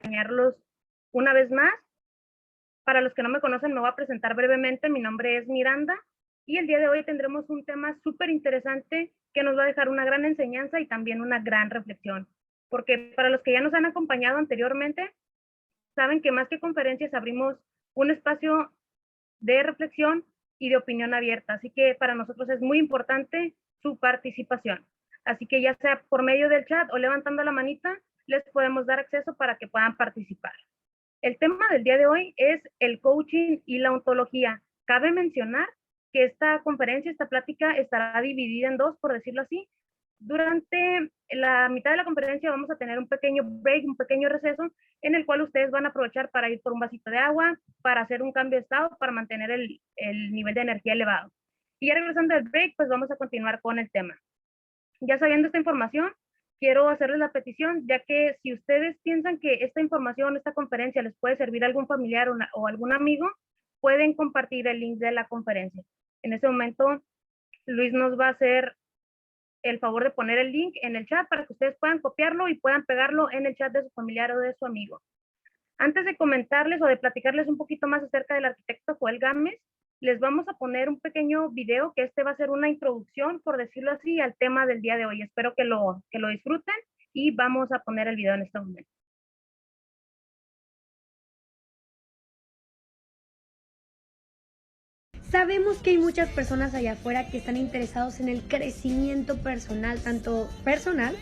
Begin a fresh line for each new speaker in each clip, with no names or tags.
acompañarlos una vez más. Para los que no me conocen, me voy a presentar brevemente. Mi nombre es Miranda y el día de hoy tendremos un tema súper interesante que nos va a dejar una gran enseñanza y también una gran reflexión. Porque para los que ya nos han acompañado anteriormente, saben que más que conferencias abrimos un espacio de reflexión y de opinión abierta. Así que para nosotros es muy importante su participación. Así que ya sea por medio del chat o levantando la manita, les podemos dar acceso para que puedan participar. El tema del día de hoy es el coaching y la ontología. Cabe mencionar que esta conferencia, esta plática estará dividida en dos, por decirlo así. Durante la mitad de la conferencia vamos a tener un pequeño break, un pequeño receso, en el cual ustedes van a aprovechar para ir por un vasito de agua, para hacer un cambio de estado, para mantener el nivel de energía elevado. Y ya regresando del break, pues vamos a continuar con el tema. Ya sabiendo esta información, quiero hacerles la petición, ya que si ustedes piensan que esta información, esta conferencia les puede servir a algún familiar o algún amigo, pueden compartir el link de la conferencia. En este momento, Luis nos va a hacer el favor de poner el link en el chat para que ustedes puedan copiarlo y puedan pegarlo en el chat de su familiar o de su amigo. Antes de comentarles o de platicarles un poquito más acerca del arquitecto Joel Gámez, les vamos a poner un pequeño video que va a ser una introducción, por decirlo así, al tema del día de hoy. Espero que lo disfruten y vamos a poner el video en este momento.
Sabemos que hay muchas personas allá afuera que están interesados en el crecimiento personal, tanto personal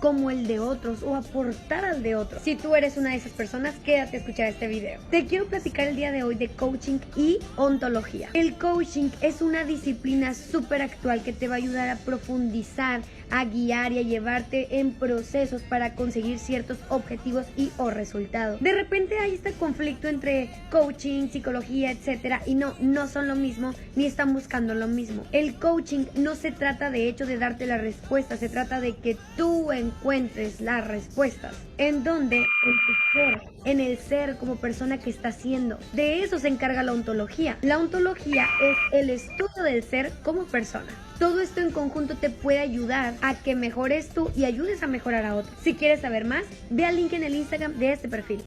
como el de otros o aportar al de otros. Si tú eres una de esas personas, quédate a escuchar este video. Te quiero platicar el día de hoy de coaching y ontología. El coaching es una disciplina súper actual que te va a ayudar a profundizar, a guiar y a llevarte en procesos para conseguir ciertos objetivos y o resultados. De repente hay este conflicto entre coaching, psicología, etcétera, y no son lo mismo ni están buscando lo mismo. El coaching no se trata de hecho de darte la respuesta, se trata de que tú encuentres las respuestas. ¿En dónde? En tu ser, en el ser como persona que estás siendo. De eso se encarga la ontología. La ontología es el estudio del ser como persona. Todo esto en conjunto te puede ayudar a que mejores tú y ayudes a mejorar a otros. Si quieres saber más, ve al link en el Instagram de este perfil.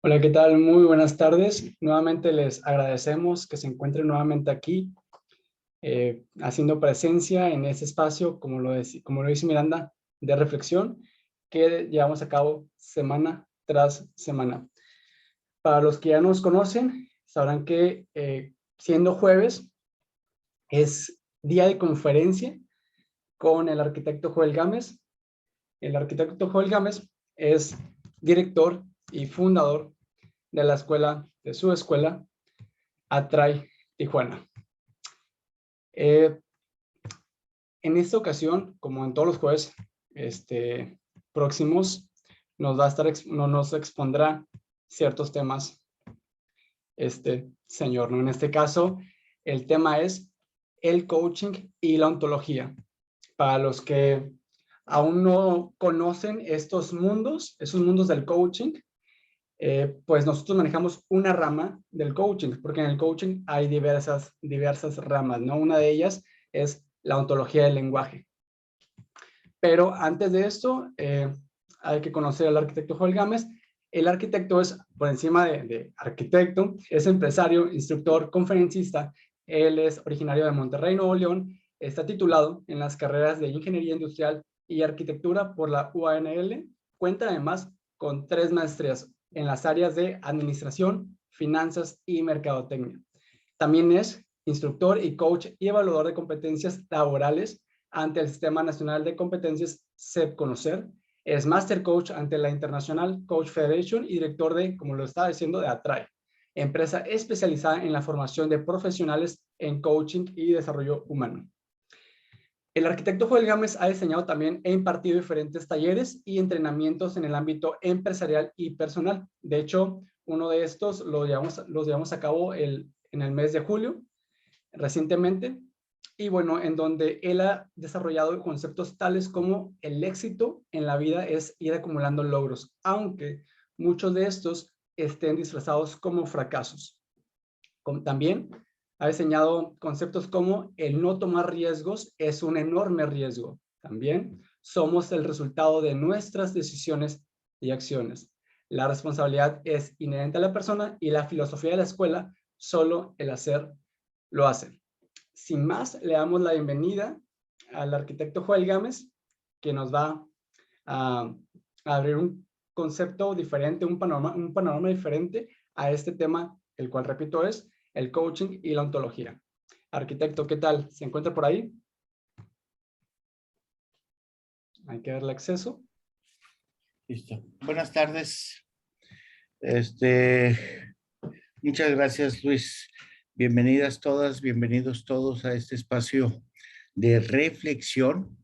Hola, ¿qué tal? Muy buenas tardes. Nuevamente les agradecemos que se encuentren nuevamente aquí, haciendo presencia en este espacio, como lo dice Miranda, de reflexión que llevamos a cabo semana tras semana. Para los que ya nos conocen, sabrán que siendo jueves es día de conferencia con el arquitecto Joel Gámez. El arquitecto Joel Gámez es director y fundador de su escuela, Atrai Tijuana. En esta ocasión, como en todos los jueves próximos, nos expondrá ciertos temas este señor, ¿no? En este caso, el tema es el coaching y la ontología. Para los que aún no conocen esos mundos del coaching, pues nosotros manejamos una rama del coaching, porque en el coaching hay diversas ramas, ¿no? Una de ellas es la ontología del lenguaje. Pero antes de esto, hay que conocer al arquitecto Joel Gámez. El arquitecto es, por encima de arquitecto, es empresario, instructor, conferencista. Él es originario de Monterrey, Nuevo León. Está titulado en las carreras de Ingeniería Industrial y Arquitectura por la UANL. Cuenta además con 3 maestrías en las áreas de Administración, Finanzas y Mercadotecnia. También es instructor y coach y evaluador de competencias laborales ante el Sistema Nacional de Competencias SEPCONOCER. Es Master Coach ante la International Coach Federation y director de, como lo estaba diciendo, de Atrai, empresa especializada en la formación de profesionales en coaching y desarrollo humano. El arquitecto Joel Gámez ha diseñado también e impartido diferentes talleres y entrenamientos en el ámbito empresarial y personal. De hecho, uno de estos los llevamos a cabo en el mes de julio, recientemente. Y bueno, en donde él ha desarrollado conceptos tales como el éxito en la vida es ir acumulando logros, aunque muchos de estos estén disfrazados como fracasos. También Ha diseñado conceptos como el no tomar riesgos es un enorme riesgo. También somos el resultado de nuestras decisiones y acciones. La responsabilidad es inherente a la persona y la filosofía de la escuela, solo el hacer lo hace. Sin más, le damos la bienvenida al arquitecto Joel Gámez, que nos va a abrir un concepto diferente, un panorama diferente a este tema, el cual, repito, es el coaching y la ontología. Arquitecto, ¿qué tal? ¿Se encuentra por ahí? Hay que darle acceso.
Listo. Buenas tardes. Muchas gracias, Luis. Bienvenidas todas, bienvenidos todos a este espacio de reflexión,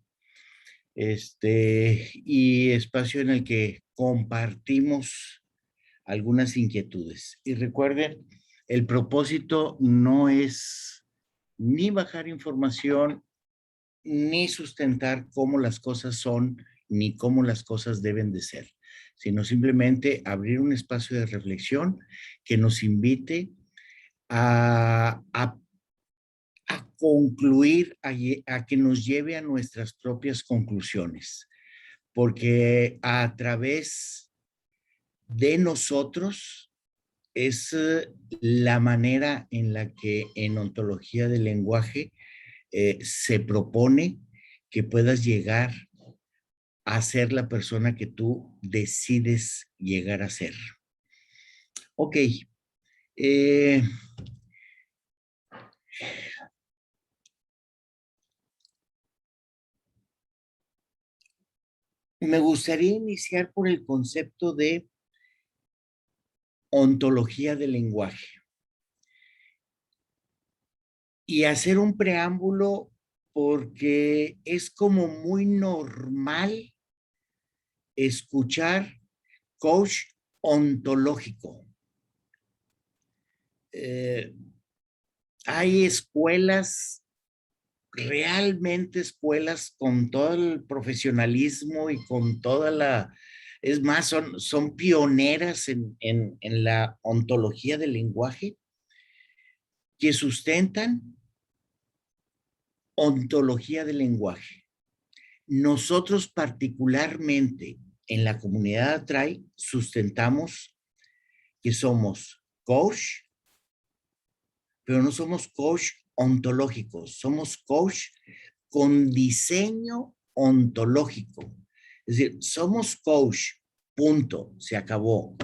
y espacio en el que compartimos algunas inquietudes. Y recuerden, el propósito no es ni bajar información, ni sustentar cómo las cosas son, ni cómo las cosas deben de ser, sino simplemente abrir un espacio de reflexión que nos invite a concluir, a que nos lleve a nuestras propias conclusiones, porque a través de nosotros es la manera en la que en ontología del lenguaje se propone que puedas llegar a ser la persona que tú decides llegar a ser. Ok. Me gustaría iniciar por el concepto de ontología del lenguaje y hacer un preámbulo porque es como muy normal escuchar coach ontológico. Hay escuelas, realmente escuelas con todo el profesionalismo y con toda la... Es más, son pioneras en la ontología del lenguaje que sustentan ontología del lenguaje. Nosotros particularmente en la comunidad ATRAI sustentamos que somos coach, pero no somos coach ontológicos, somos coach con diseño ontológico. Es decir, somos coach, punto, se acabó.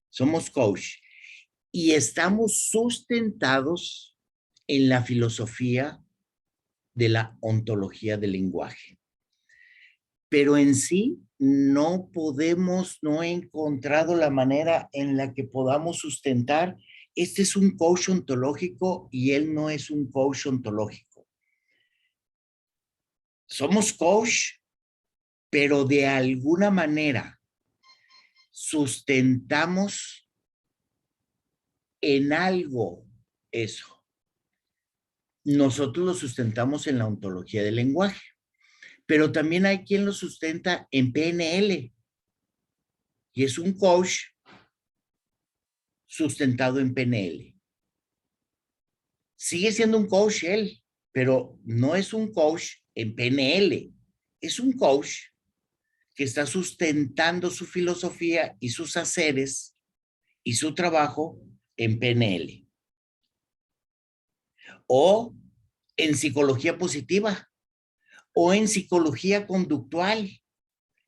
Somos coach y estamos sustentados en la filosofía de la ontología del lenguaje. Pero en sí no he encontrado la manera en la que podamos sustentar, este es un coach ontológico y él no es un coach ontológico. Somos coach, pero de alguna manera sustentamos en algo eso. Nosotros lo sustentamos en la ontología del lenguaje, pero también hay quien lo sustenta en PNL y es un coach sustentado en PNL. Sigue siendo un coach él, pero no es un coach en PNL, es un coach que está sustentando su filosofía y sus haceres y su trabajo en PNL. O en psicología positiva, o en psicología conductual,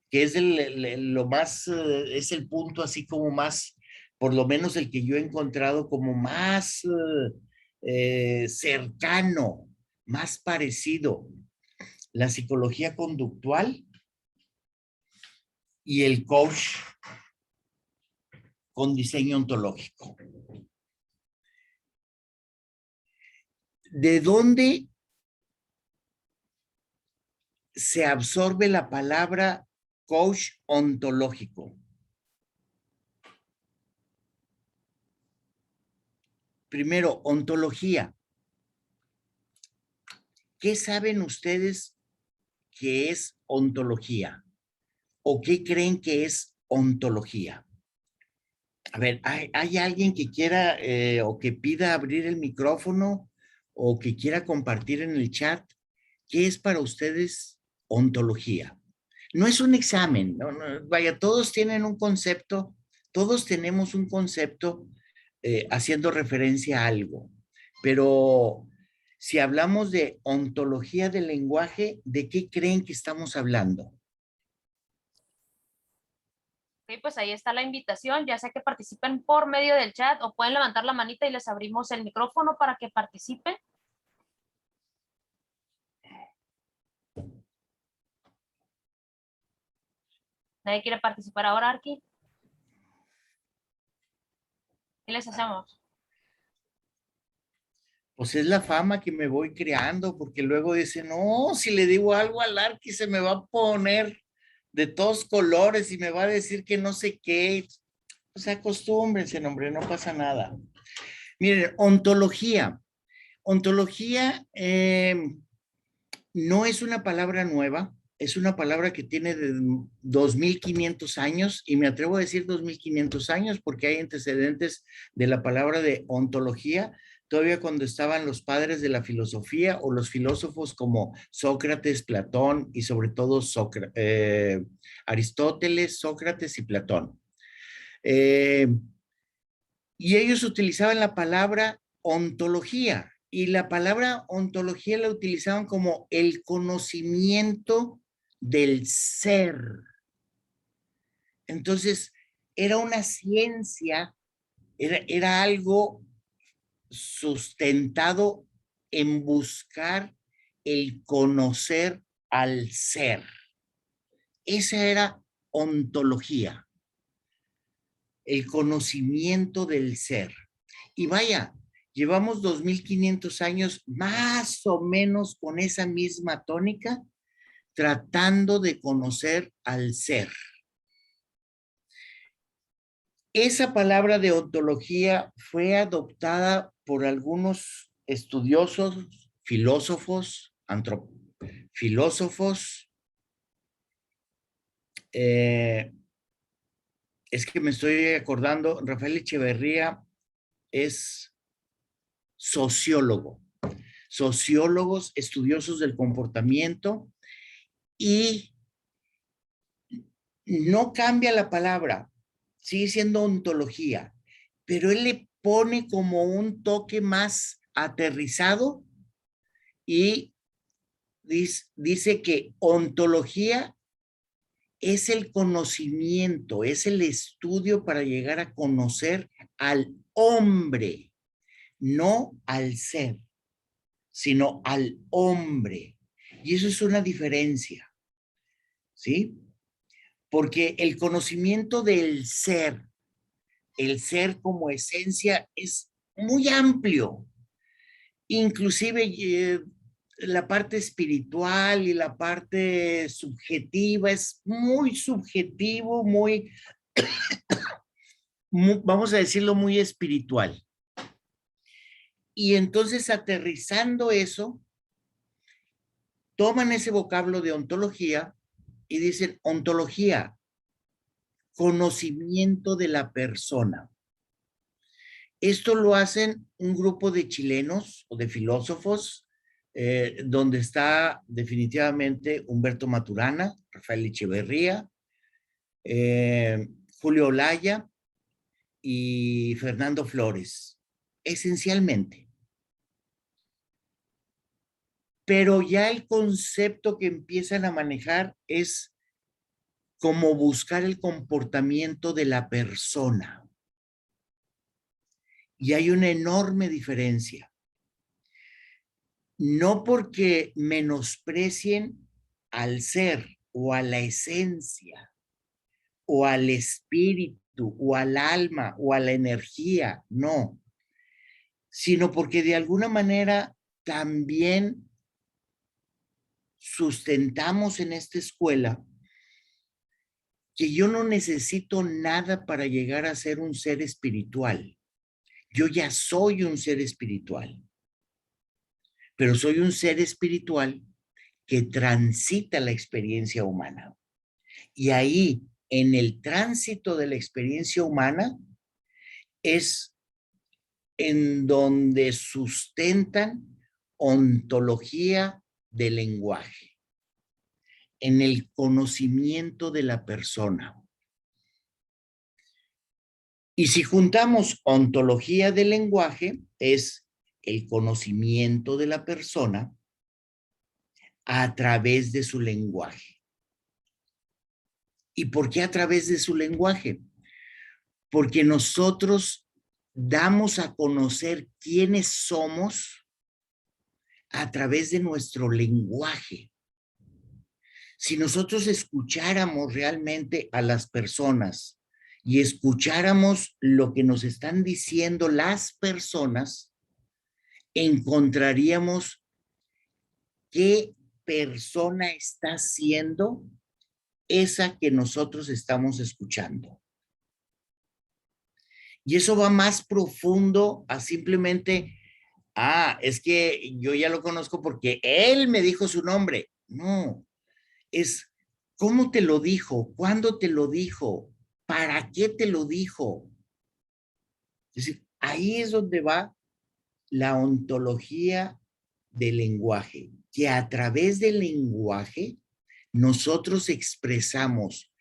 que es lo más, es el punto así como más, por lo menos el que yo he encontrado como más cercano, más parecido, la psicología conductual y el coach con diseño ontológico. ¿De dónde se absorbe la palabra coach ontológico? Primero, ontología. ¿Qué saben ustedes que es ontología? ¿O qué creen que es ontología? A ver, ¿hay alguien que quiera o que pida abrir el micrófono o que quiera compartir en el chat? ¿Qué es para ustedes ontología? No es un examen, vaya, todos tienen un concepto, todos tenemos un concepto haciendo referencia a algo, pero si hablamos de ontología del lenguaje, ¿de qué creen que estamos hablando?
Ok, pues ahí está la invitación, ya sea que participen por medio del chat o pueden levantar la manita y les abrimos el micrófono para que participen. ¿Nadie quiere participar ahora, Arqui? ¿Qué les hacemos?
Pues es la fama que me voy creando, porque luego dicen, no, si le digo algo al Arqui se me va a poner de todos colores y me va a decir que no sé qué. Pues acostúmbrense, hombre, no pasa nada. Miren, ontología. Ontología no es una palabra nueva, es una palabra que tiene de 2500 años, y me atrevo a decir 2500 años porque hay antecedentes de la palabra de ontología, todavía cuando estaban los padres de la filosofía o los filósofos como Sócrates, Platón y sobre todo Aristóteles, Sócrates y Platón. Y ellos utilizaban la palabra ontología, y la palabra ontología la utilizaban como el conocimiento del ser. Entonces, era una ciencia, era algo sustentado en buscar el conocer al ser. Esa era ontología, el conocimiento del ser. Y vaya, llevamos 2500 años más o menos con esa misma tónica, tratando de conocer al ser. Esa palabra de ontología fue adoptada por algunos estudiosos, filósofos, filósofos, es que me estoy acordando, Rafael Echeverría es sociólogo, sociólogos, estudiosos del comportamiento, y no cambia la palabra, sigue siendo ontología, pero él le pone como un toque más aterrizado y dice que ontología es el conocimiento, es el estudio para llegar a conocer al hombre, no al ser, sino al hombre. Y eso es una diferencia, ¿sí? Porque el conocimiento del ser, el ser como esencia, es muy amplio. Inclusive la parte espiritual y la parte subjetiva es muy subjetivo, muy, vamos a decirlo, muy espiritual. Y entonces, aterrizando eso, toman ese vocablo de ontología y dicen ontología, conocimiento de la persona. Esto lo hacen un grupo de chilenos o de filósofos, donde está definitivamente Humberto Maturana, Rafael Echeverría, Julio Olaya y Fernando Flores, esencialmente. Pero ya el concepto que empiezan a manejar es como buscar el comportamiento de la persona. Y hay una enorme diferencia. No porque menosprecien al ser o a la esencia o al espíritu o al alma o a la energía, no, sino porque de alguna manera también sustentamos en esta escuela que yo no necesito nada para llegar a ser un ser espiritual. Yo ya soy un ser espiritual, pero soy un ser espiritual que transita la experiencia humana. Y ahí, en el tránsito de la experiencia humana, es en donde sustentan ontología del lenguaje, en el conocimiento de la persona. Y si juntamos ontología del lenguaje, es el conocimiento de la persona a través de su lenguaje. ¿Y por qué a través de su lenguaje? Porque nosotros damos a conocer quiénes somos a través de nuestro lenguaje. Si nosotros escucháramos realmente a las personas y escucháramos lo que nos están diciendo las personas, encontraríamos qué persona está siendo esa que nosotros estamos escuchando. Y eso va más profundo a simplemente, es que yo ya lo conozco porque él me dijo su nombre. No, es cómo te lo dijo, cuándo te lo dijo, para qué te lo dijo. Es decir, ahí es donde va la ontología del lenguaje, que a través del lenguaje nosotros expresamos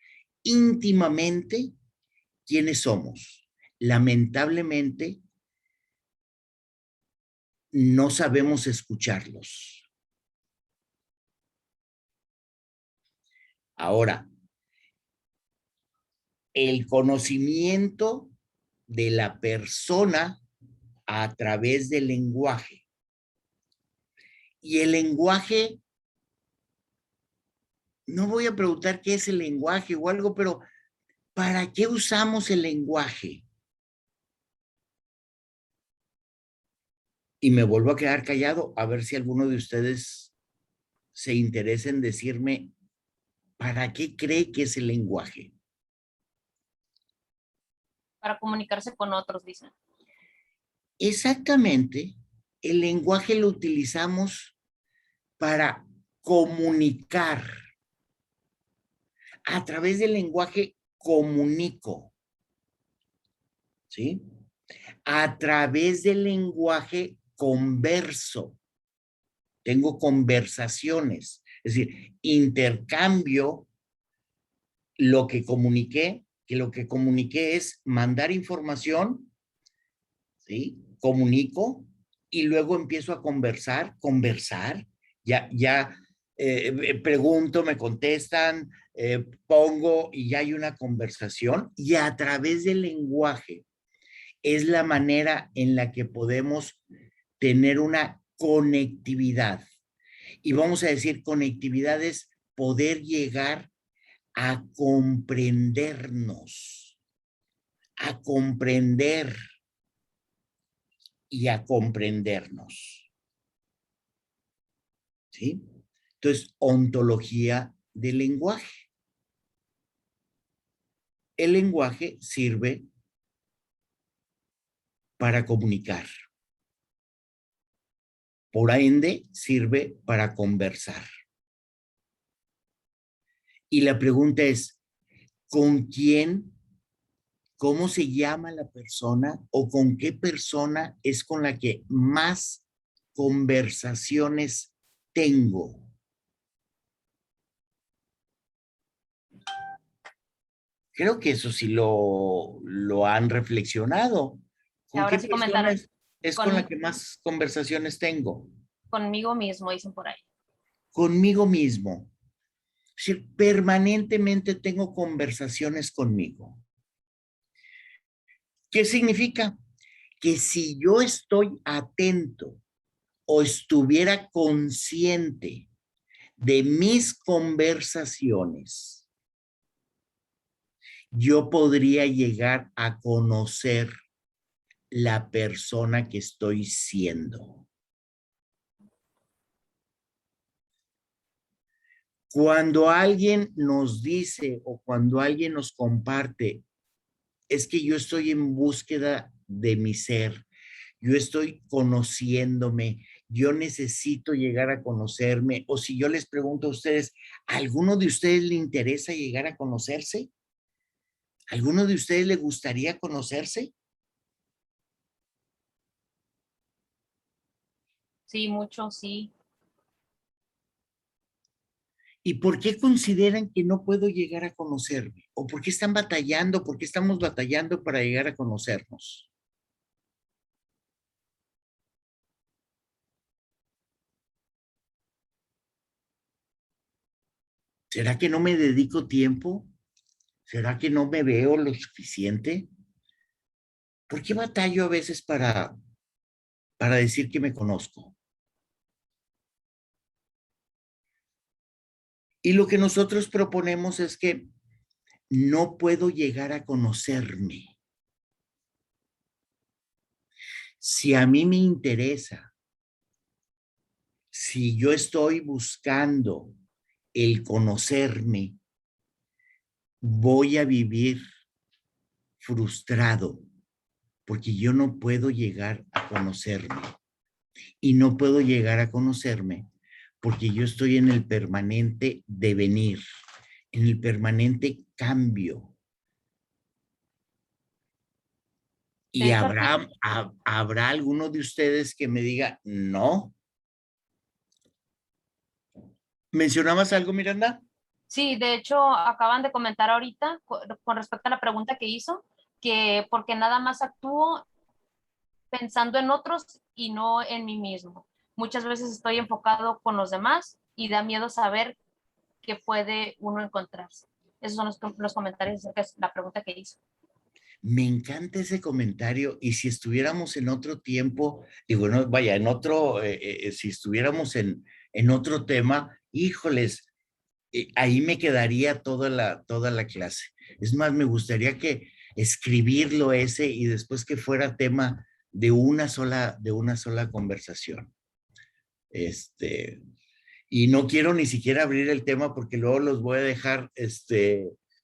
íntimamente quiénes somos. Lamentablemente, no sabemos escucharlos. Ahora, el conocimiento de la persona a través del lenguaje. Y el lenguaje, no voy a preguntar qué es el lenguaje o algo, pero ¿para qué usamos el lenguaje? Y me vuelvo a quedar callado a ver si alguno de ustedes se interesa en decirme ¿para qué cree que es el lenguaje?
Para comunicarse con otros, dicen.
Exactamente, el lenguaje lo utilizamos para comunicar. A través del lenguaje comunico, ¿sí? A través del lenguaje converso. Tengo conversaciones, es decir, intercambio lo que comuniqué, que lo que comuniqué es mandar información, ¿sí? Comunico y luego empiezo a conversar, ya pregunto, me contestan, pongo y ya hay una conversación y a través del lenguaje es la manera en la que podemos tener una conectividad. Y vamos a decir, conectividad es poder llegar a comprendernos, a comprender y a comprendernos. ¿Sí? Entonces, ontología del lenguaje. El lenguaje sirve para comunicar. Por ende, sirve para conversar. Y la pregunta es, ¿con quién? ¿Cómo se llama la persona o con qué persona es con la que más conversaciones tengo? Creo que eso sí lo han reflexionado. ¿Con
Ahora
qué
sí
persona
comentaron.
es con la que más conversaciones tengo?
Conmigo mismo, dicen por ahí.
Conmigo mismo. Es decir, permanentemente tengo conversaciones conmigo. ¿Qué significa? Que si yo estoy atento o estuviera consciente de mis conversaciones, yo podría llegar a conocer la persona que estoy siendo. Cuando alguien nos dice o cuando alguien nos comparte, es que yo estoy en búsqueda de mi ser, yo estoy conociéndome, yo necesito llegar a conocerme, o si yo les pregunto a ustedes, ¿a alguno de ustedes le interesa llegar a conocerse? ¿A alguno de ustedes le gustaría conocerse?
Sí, mucho, sí.
¿Y por qué consideran que no puedo llegar a conocerme? ¿O por qué están batallando? ¿Por qué estamos batallando para llegar a conocernos? ¿Será que no me dedico tiempo? ¿Será que no me veo lo suficiente? ¿Por qué batallo a veces para decir que me conozco? Y lo que nosotros proponemos es que no puedo llegar a conocerme. Si a mí me interesa, si yo estoy buscando el conocerme, voy a vivir frustrado porque yo no puedo llegar a conocerme. Y no puedo llegar a conocerme porque yo estoy en el permanente devenir, en el permanente cambio.
De
Y
hecho,
habrá alguno de ustedes que me diga, no. ¿Mencionabas algo, Miranda?
sí, de hecho, acaban de comentar ahorita con respecto a la pregunta que hizo, que porque nada más actúo pensando en otros y no en mí mismo. Muchas veces estoy enfocado con los demás y da miedo saber qué puede uno encontrarse. Esos son los comentarios acerca de la pregunta que hizo.
Me encanta ese comentario y si estuviéramos en otro tiempo, y bueno, vaya, si estuviéramos en otro tema, híjoles, ahí me quedaría toda la clase. Es más, me gustaría que escribirlo ese y después que fuera tema de una sola conversación. Este, y no quiero ni siquiera abrir el tema porque luego los voy a dejar,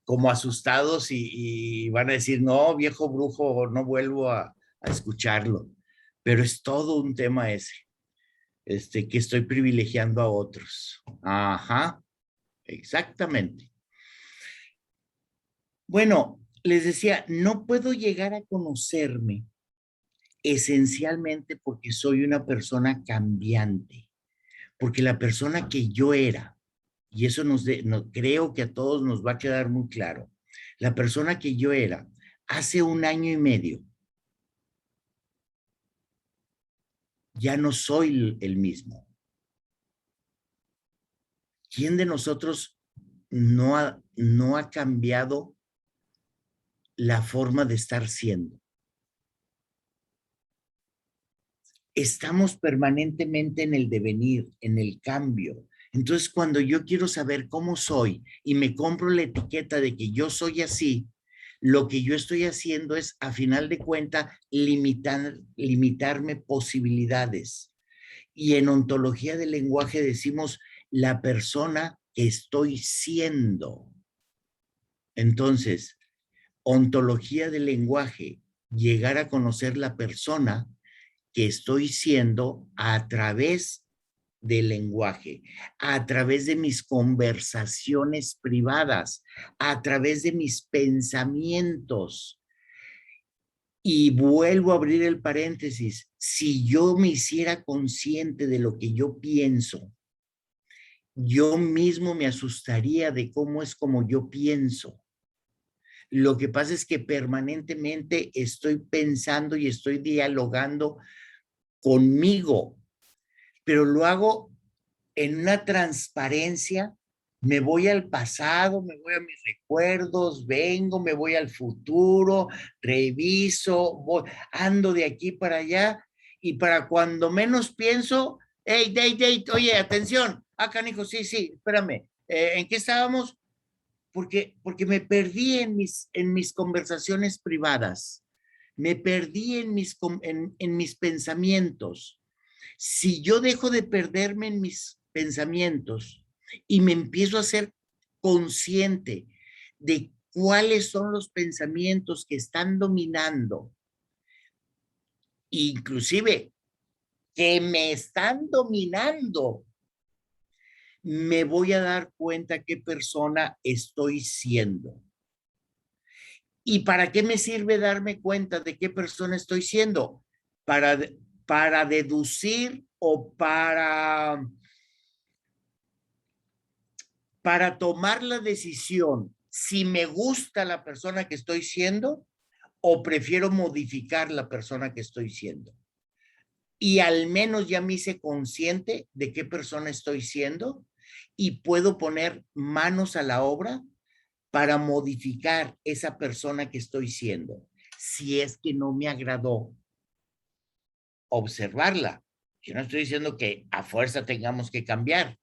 como asustados y van a decir, no, viejo brujo, no vuelvo a escucharlo. Pero es todo un tema ese, que estoy privilegiando a otros. Ajá, exactamente. Bueno, les decía, no puedo llegar a conocerme esencialmente porque soy una persona cambiante, porque la persona que yo era, y eso creo que a todos nos va a quedar muy claro, la persona que yo era hace un año y medio, ya no soy el mismo. ¿Quién de nosotros no ha cambiado la forma de estar siendo? Estamos permanentemente en el devenir, en el cambio. Entonces, cuando yo quiero saber cómo soy y me compro la etiqueta de que yo soy así, lo que yo estoy haciendo es, a final de cuentas, limitarme posibilidades. Y en ontología del lenguaje decimos la persona que estoy siendo. Entonces, ontología del lenguaje, llegar a conocer la persona que estoy siendo a través del lenguaje, a través de mis conversaciones privadas, a través de mis pensamientos. Y vuelvo a abrir el paréntesis, si yo me hiciera consciente de lo que yo pienso, yo mismo me asustaría de cómo es como yo pienso. Lo que pasa es que permanentemente estoy pensando y estoy dialogando conmigo, pero lo hago en una transparencia. Me voy al pasado, me voy a mis recuerdos, vengo, me voy al futuro, reviso, ando de aquí para allá y para cuando menos pienso, hey, oye, atención, canijo, sí, espérame, ¿en qué estábamos? Porque me perdí en mis conversaciones privadas, me perdí en mis pensamientos. Si yo dejo de perderme en mis pensamientos y me empiezo a ser consciente de cuáles son los pensamientos que están dominando, inclusive que me están dominando, me voy a dar cuenta qué persona estoy siendo. ¿Y para qué me sirve darme cuenta de qué persona estoy siendo? Para deducir o para tomar la decisión si me gusta la persona que estoy siendo o prefiero modificar la persona que estoy siendo. Y al menos ya me hice consciente de qué persona estoy siendo y puedo poner manos a la obra para modificar esa persona que estoy siendo, si es que no me agradó observarla. Yo no estoy diciendo que a fuerza tengamos que cambiar.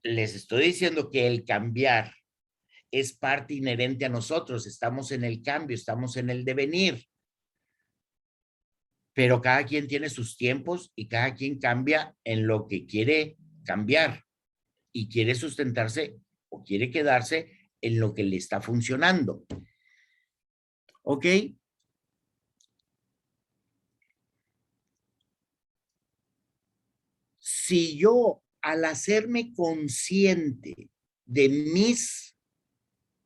Les estoy diciendo que el cambiar es parte inherente a nosotros. Estamos en el cambio, estamos en el devenir. Pero cada quien tiene sus tiempos y cada quien cambia en lo que quiere cambiar y quiere sustentarse o quiere quedarse en lo que le está funcionando. ¿Ok? Si yo, al hacerme consciente de mis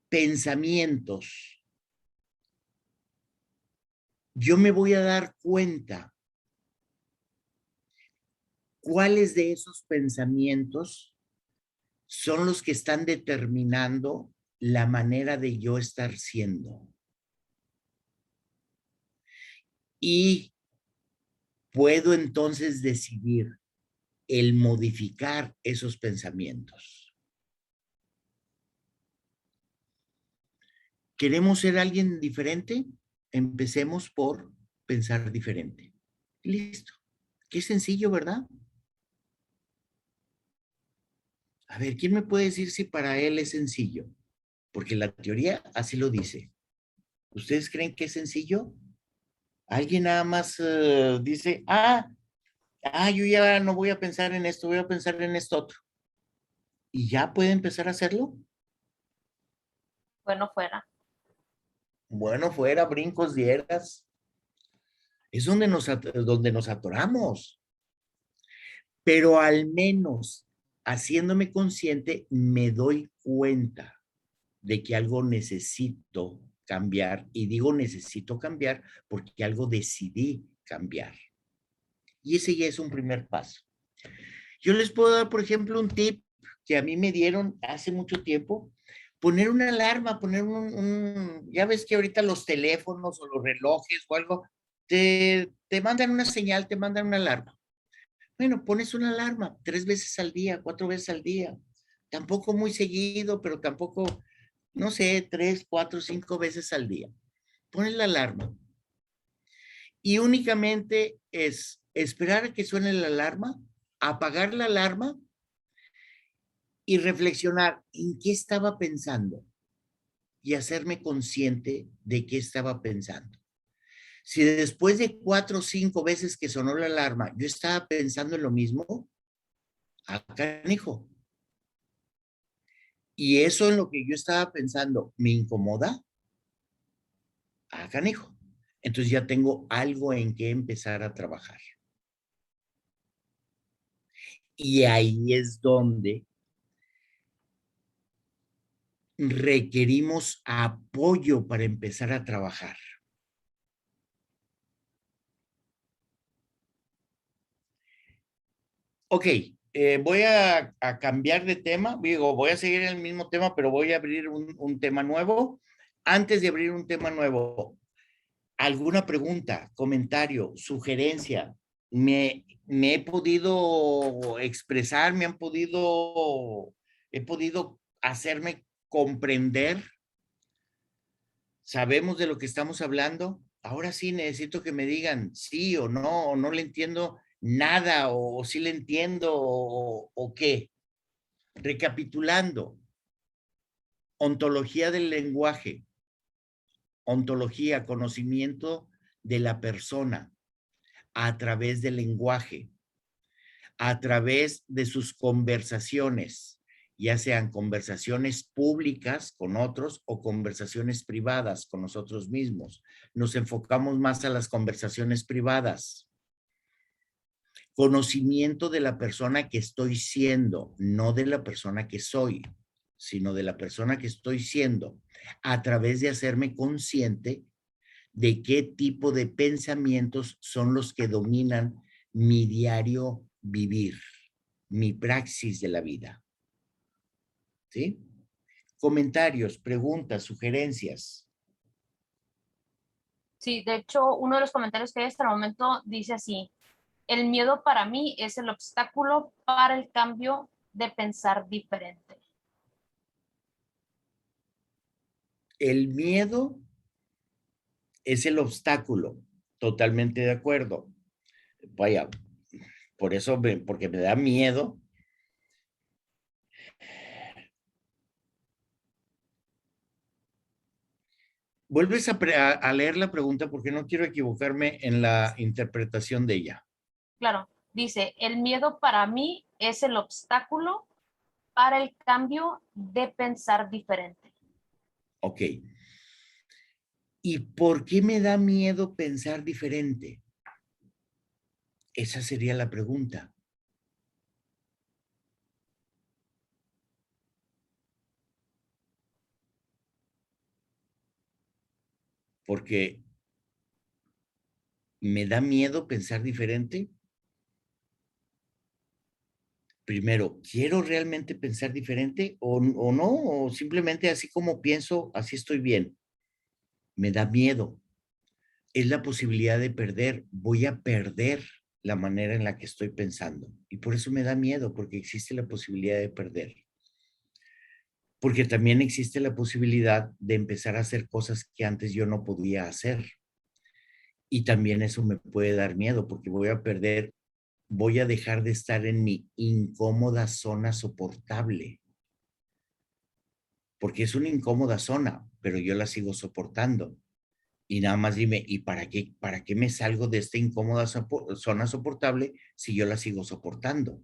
pensamientos, yo me voy a dar cuenta cuáles de esos pensamientos son los que están determinando la manera de yo estar siendo. Y puedo entonces decidir el modificar esos pensamientos. ¿Queremos ser alguien diferente? Empecemos por pensar diferente. Listo. Qué sencillo, ¿verdad? A ver, ¿quién me puede decir si para él es sencillo? Porque la teoría así lo dice. ¿Ustedes creen que es sencillo? Alguien nada más dice, yo ya no voy a pensar en esto, voy a pensar en esto otro. ¿Y ya puede empezar a hacerlo?
Bueno, fuera.
Bueno, fuera, brincos dieras. Es donde nos atoramos. Pero al menos haciéndome consciente, me doy cuenta de que algo necesito cambiar. Y digo necesito cambiar porque algo decidí cambiar. Y ese ya es un primer paso. Yo les puedo dar, por ejemplo, un tip que a mí me dieron hace mucho tiempo. Poner una alarma, poner ya ves que ahorita los teléfonos o los relojes o algo, te mandan una señal, te mandan una alarma. Bueno, pones una alarma 3 veces al día, 4 veces al día. Tampoco muy seguido, pero tampoco, no sé, 3, 4, 5 veces al día. Pones la alarma. Y únicamente es esperar a que suene la alarma, apagar la alarma y reflexionar en qué estaba pensando y hacerme consciente de qué estaba pensando. Si después de 4 o 5 veces que sonó la alarma, yo estaba pensando en lo mismo, canijo. Y eso en lo que yo estaba pensando me incomoda, canijo. Entonces ya tengo algo en que empezar a trabajar. Y ahí es donde requerimos apoyo para empezar a trabajar. Ok, voy a cambiar de tema. Digo, voy a seguir en el mismo tema, pero voy a abrir un tema nuevo. Antes de abrir un tema nuevo, ¿alguna pregunta, comentario, sugerencia? ¿Me he podido expresar? ¿He podido hacerme comprender? ¿Sabemos de lo que estamos hablando? Ahora sí necesito que me digan sí o no le entiendo nada, o sí le entiendo, o qué. Recapitulando, ontología del lenguaje, ontología, conocimiento de la persona a través del lenguaje, a través de sus conversaciones, ya sean conversaciones públicas con otros o conversaciones privadas con nosotros mismos. Nos enfocamos más a las conversaciones privadas. Conocimiento de la persona que estoy siendo, no de la persona que soy, sino de la persona que estoy siendo, a través de hacerme consciente de qué tipo de pensamientos son los que dominan mi diario vivir, mi praxis de la vida. ¿Sí? Comentarios, preguntas, sugerencias.
Sí, de hecho, uno de los comentarios que hay hasta el momento dice así: el miedo para mí es el obstáculo para el cambio de pensar diferente.
El miedo es el obstáculo. Totalmente de acuerdo. Vaya, por eso, porque me da miedo. Vuelves a leer la pregunta porque no quiero equivocarme en la interpretación de ella.
Claro, dice, el miedo para mí es el obstáculo para el cambio de pensar diferente.
Ok. ¿Y por qué me da miedo pensar diferente? Esa sería la pregunta. Porque me da miedo pensar diferente. Primero, ¿quiero realmente pensar diferente o no? O simplemente así como pienso, así estoy bien. Me da miedo. Es la posibilidad de perder. Voy a perder la manera en la que estoy pensando. Y por eso me da miedo, porque existe la posibilidad de perder. Porque también existe la posibilidad de empezar a hacer cosas que antes yo no podía hacer. Y también eso me puede dar miedo, porque voy a perder, voy a dejar de estar en mi incómoda zona soportable. Porque es una incómoda zona, pero yo la sigo soportando. Y nada más dime, ¿y para qué me salgo de esta incómoda zona soportable si yo la sigo soportando?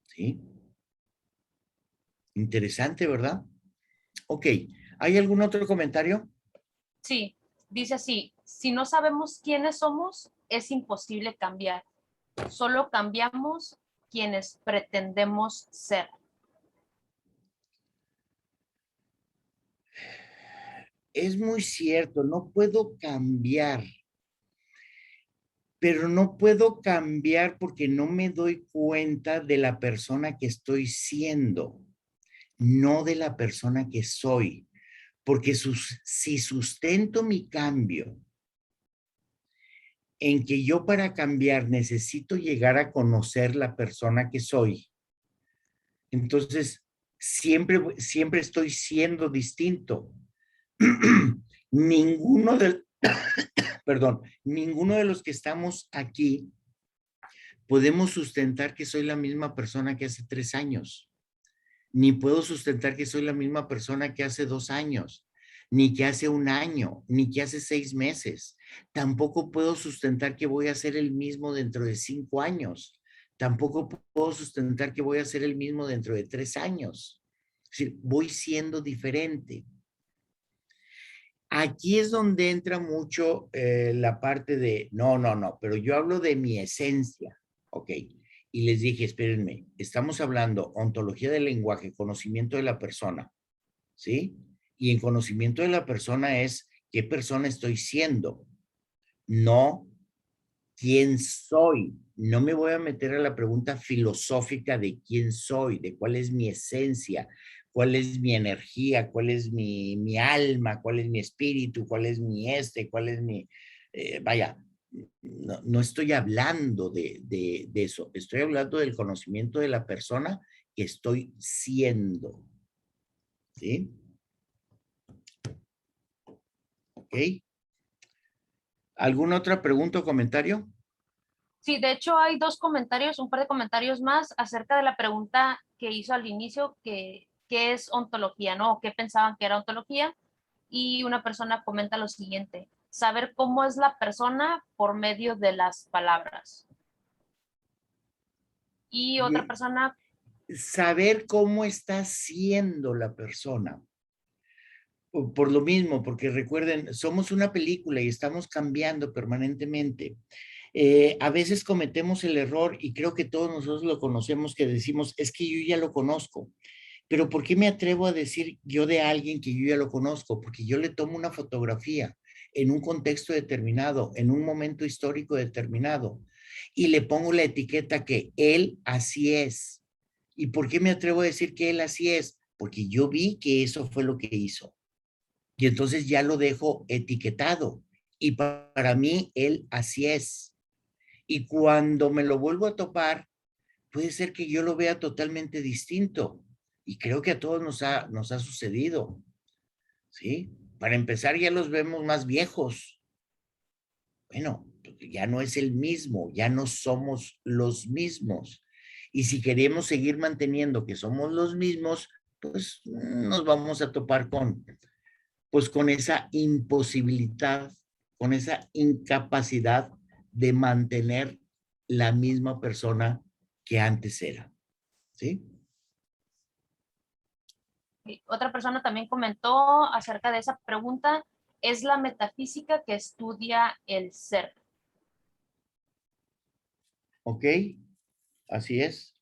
¿Sí? Interesante, ¿verdad? Ok, ¿hay algún otro comentario?
Sí, dice así: si no sabemos quiénes somos, es imposible cambiar. Solo cambiamos quienes pretendemos ser.
Es muy cierto, no puedo cambiar, pero no puedo cambiar porque no me doy cuenta de la persona que estoy siendo, no de la persona que soy. Porque si sustento mi cambio en que yo para cambiar necesito llegar a conocer la persona que soy, entonces siempre estoy siendo distinto. Ninguno de, ninguno de los que estamos aquí podemos sustentar que soy la misma persona que hace 3 años. Ni puedo sustentar que soy la misma persona que hace 2 años, ni que hace 1 año, ni que hace 6 meses. Tampoco puedo sustentar que voy a ser el mismo dentro de 5 años. Tampoco puedo sustentar que voy a ser el mismo dentro de 3 años. Es decir, voy siendo diferente. Aquí es donde entra mucho la parte de, no, pero yo hablo de mi esencia, ¿ok? Y les dije, espérenme, estamos hablando ontología del lenguaje, conocimiento de la persona, ¿sí? Y en conocimiento de la persona es qué persona estoy siendo, no quién soy. No me voy a meter a la pregunta filosófica de quién soy, de cuál es mi esencia, cuál es mi energía, cuál es mi alma, cuál es mi espíritu, cuál es mi cuál es mi... vaya, no estoy hablando de eso, estoy hablando del conocimiento de la persona que estoy siendo. ¿Sí? ¿Ok? ¿Alguna otra pregunta o comentario?
Sí, de hecho hay dos comentarios, un par de comentarios más acerca de la pregunta que hizo al inicio, que qué es ontología, ¿no? ¿Qué pensaban que era ontología? Y una persona comenta lo siguiente: saber cómo es la persona por medio de las palabras. Y otra persona...
Saber cómo está siendo la persona. Por lo mismo, porque recuerden, somos una película y estamos cambiando permanentemente. A veces cometemos el error, y creo que todos nosotros lo conocemos, que decimos, es que yo ya lo conozco. Pero ¿por qué me atrevo a decir yo de alguien que yo ya lo conozco? Porque yo le tomo una fotografía en un contexto determinado, en un momento histórico determinado. y le pongo la etiqueta que él así es. ¿Y por qué me atrevo a decir que él así es? Porque yo vi que eso fue lo que hizo. Y entonces ya lo dejo etiquetado. Y para mí, él así es. Y cuando me lo vuelvo a topar, puede ser que yo lo vea totalmente distinto. Y creo que a todos nos ha sucedido. ¿Sí? Para empezar, ya los vemos más viejos. Bueno, ya no es el mismo, ya no somos los mismos. Y si queremos seguir manteniendo que somos los mismos, pues nos vamos a topar con esa imposibilidad, con esa incapacidad de mantener la misma persona que antes era. ¿Sí?
Otra persona también comentó acerca de esa pregunta. ¿Es la metafísica que estudia el ser?
¿Ok? Así es.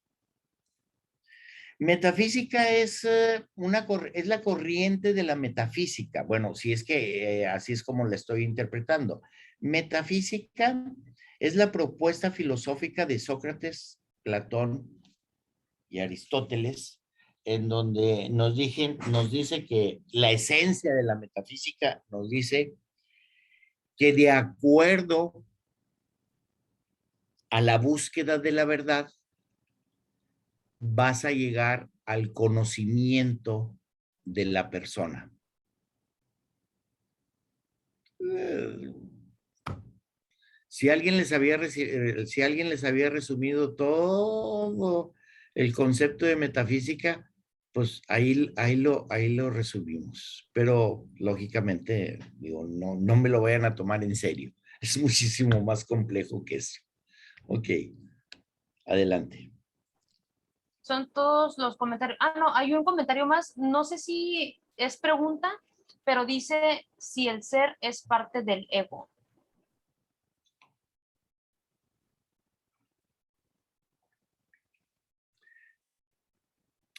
Metafísica es, es la corriente de la metafísica. Bueno, si es que así es como la estoy interpretando. Metafísica es la propuesta filosófica de Sócrates, Platón y Aristóteles, en donde nos dice que la esencia de la metafísica nos dice que de acuerdo a la búsqueda de la verdad, vas a llegar al conocimiento de la persona. Si alguien les había resumido todo el concepto de metafísica, pues ahí lo resumimos. Pero lógicamente, digo, no me lo vayan a tomar en serio. Es muchísimo más complejo que eso. Ok, adelante.
Son todos los comentarios. Ah, no, hay un comentario más. No sé si es pregunta, pero dice si el ser es parte del ego.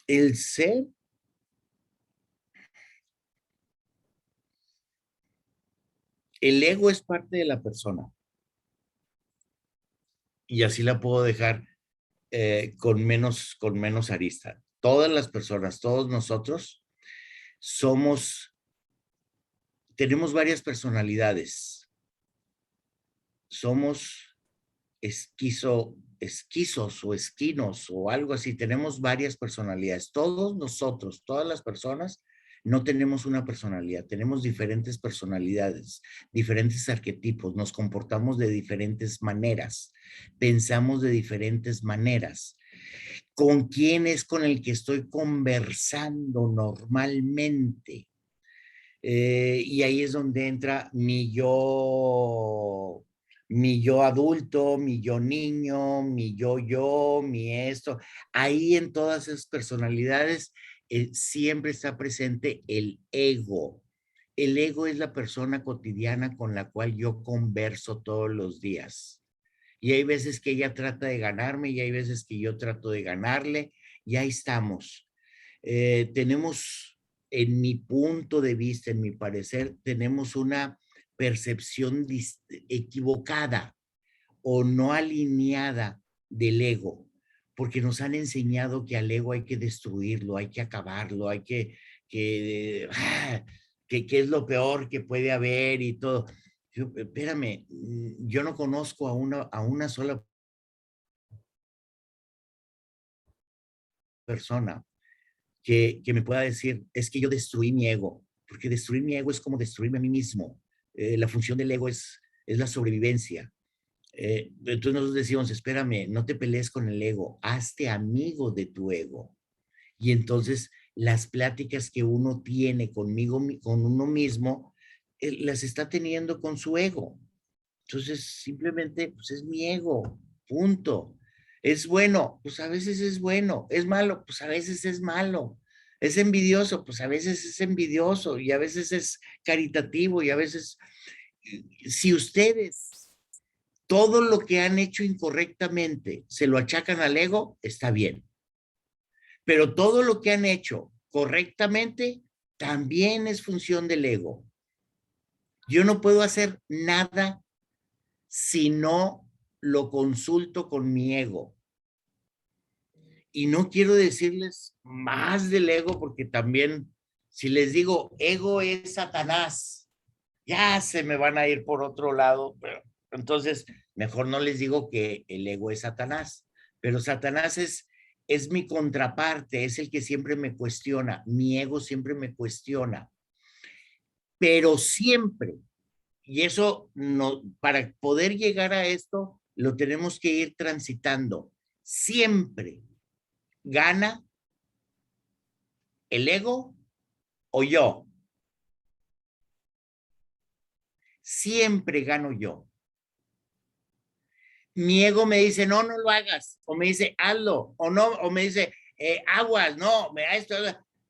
El ser el ego es parte de la persona. Y así la puedo dejar con menos arista. Todas las personas, todos nosotros, tenemos varias personalidades. Somos esquizos o esquinos o algo así. Tenemos varias personalidades. Todos nosotros, todas las personas, no tenemos una personalidad. Tenemos diferentes personalidades, diferentes arquetipos. Nos comportamos de diferentes maneras. Pensamos de diferentes maneras. ¿Con quién es con el que estoy conversando normalmente? Y ahí es donde entra mi yo adulto, mi yo niño, mi esto. Ahí en todas esas personalidades siempre está presente el ego. El ego es la persona cotidiana con la cual yo converso todos los días. Y hay veces que ella trata de ganarme y hay veces que yo trato de ganarle y ahí estamos. Tenemos, en mi punto de vista, en mi parecer, tenemos una percepción equivocada o no alineada del ego, porque nos han enseñado que al ego hay que destruirlo, hay que acabarlo, que es lo peor que puede haber y todo. Espérame, yo no conozco a una sola persona que me pueda decir, es que yo destruí mi ego, porque destruir mi ego es como destruirme a mí mismo. La función del ego es la sobrevivencia. Entonces nosotros decimos, espérame, no te pelees con el ego, hazte amigo de tu ego. Y entonces las pláticas que uno tiene conmigo, con uno mismo, las está teniendo con su ego. Entonces simplemente, pues es mi ego, punto. Es bueno, pues a veces es bueno. Es malo, pues a veces es malo. Es envidioso, pues a veces es envidioso y a veces es caritativo y a veces, si ustedes todo lo que han hecho incorrectamente se lo achacan al ego, está bien. Pero todo lo que han hecho correctamente también es función del ego. Yo no puedo hacer nada si no lo consulto con mi ego. Y no quiero decirles más del ego porque también, si les digo ego es Satanás, ya se me van a ir por otro lado. Pero, entonces, mejor no les digo que el ego es Satanás, pero Satanás es mi contraparte, es el que siempre me cuestiona, mi ego siempre me cuestiona, pero siempre, y eso no, para poder llegar a esto, lo tenemos que ir transitando, siempre gana el ego o yo. Siempre gano yo. Mi ego me dice, no, no lo hagas, o me dice, hazlo, o no, o me dice, aguas, no, esto.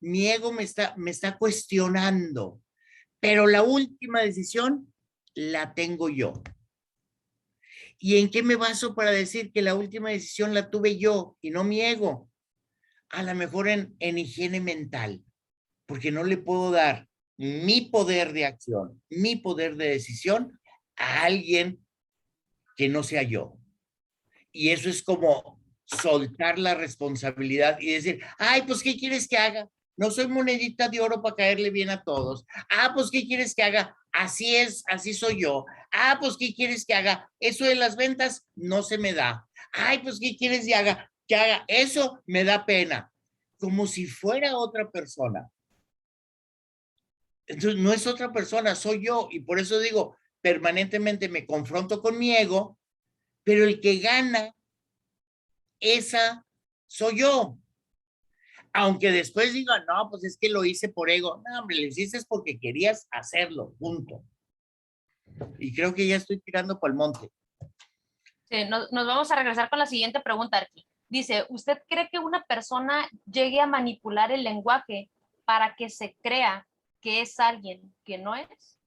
Mi ego me está cuestionando, pero la última decisión la tengo yo. ¿Y en qué me baso para decir que la última decisión la tuve yo y no mi ego? A lo mejor en higiene mental, porque no le puedo dar mi poder de acción, mi poder de decisión a alguien que no sea yo. Y eso es como soltar la responsabilidad y decir, ay, pues, ¿qué quieres que haga? No soy monedita de oro para caerle bien a todos. Ah, pues, ¿qué quieres que haga? Así es, así soy yo. Ah, pues, ¿qué quieres que haga? Eso de las ventas no se me da. Ay, pues, ¿qué quieres que haga? Que haga eso me da pena. Como si fuera otra persona. Entonces, no es otra persona, soy yo. Y por eso digo, permanentemente me confronto con mi ego, pero el que gana, esa soy yo. Aunque después digan, no, pues es que lo hice por ego. No, hombre, lo hiciste porque querías hacerlo, punto. Y creo que ya estoy tirando para el monte.
Sí, nos vamos a regresar con la siguiente pregunta, Arqui. Dice, ¿usted cree que una persona llegue a manipular el lenguaje para que se crea que es alguien que no es?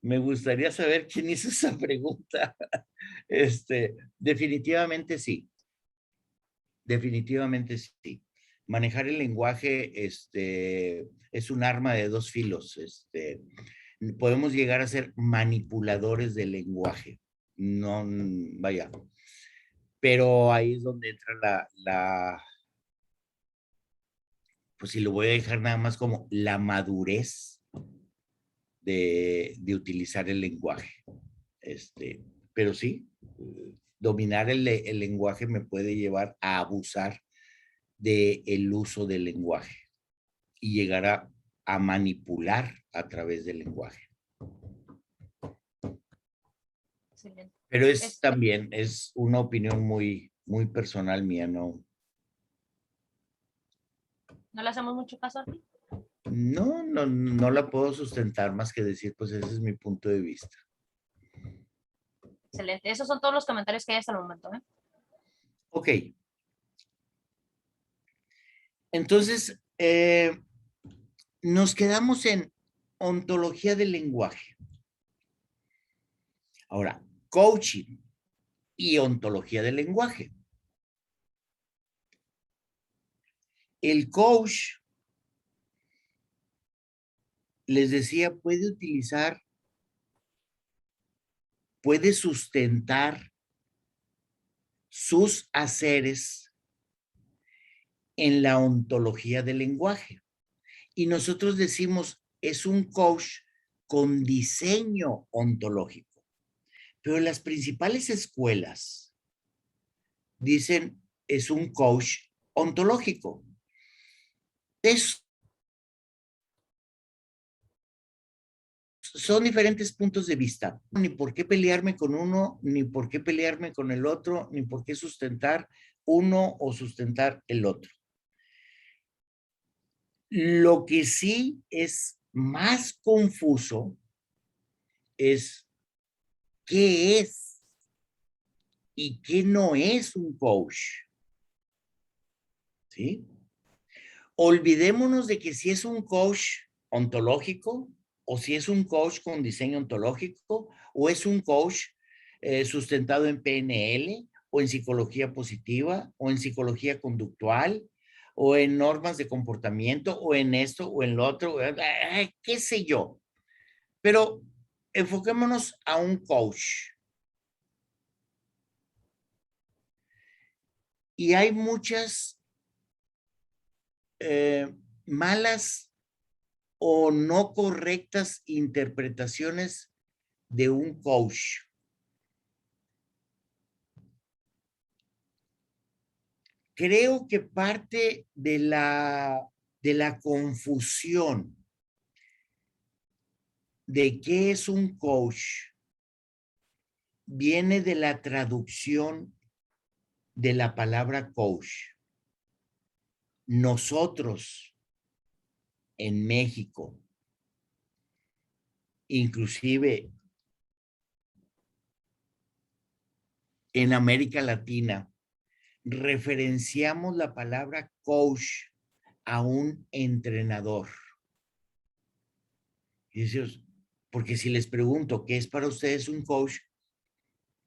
Me gustaría saber quién hizo esa pregunta. Definitivamente sí. Definitivamente sí. Manejar el lenguaje es un arma de dos filos. Podemos llegar a ser manipuladores del lenguaje. No, vaya. Pero ahí es donde entra pues si lo voy a dejar nada más como la madurez de utilizar el lenguaje. Pero sí, dominar el lenguaje me puede llevar a abusar del uso del lenguaje y llegar a manipular a través del lenguaje.
Excelente.
Pero también es una opinión muy, muy personal mía, ¿no?
¿No le hacemos mucho caso a ti?
No la puedo sustentar más que decir, pues ese es mi punto de vista.
Excelente. Esos son todos los comentarios que hay hasta el momento, ¿eh?
Ok. Entonces, nos quedamos en ontología del lenguaje. Ahora, coaching y ontología del lenguaje. El coach, les decía, puede sustentar sus haceres en la ontología del lenguaje. Y nosotros decimos, es un coach con diseño ontológico. Pero las principales escuelas dicen, es un coach ontológico. Son diferentes puntos de vista. Ni por qué pelearme con uno, ni por qué pelearme con el otro, ni por qué sustentar uno o sustentar el otro. Lo que sí es más confuso es qué es y qué no es un coach. ¿Sí? Olvidémonos de que si es un coach ontológico o si es un coach con diseño ontológico o es un coach sustentado en PNL o en psicología positiva o en psicología conductual o en normas de comportamiento o en esto o en lo otro, qué sé yo. Pero enfoquémonos a un coach. Y hay muchas malas o no correctas interpretaciones de un coach. Creo que parte de la confusión de qué es un coach viene de la traducción de la palabra coach. Nosotros en México, inclusive en América Latina, referenciamos la palabra coach a un entrenador. Y decimos, porque si les pregunto qué es para ustedes un coach,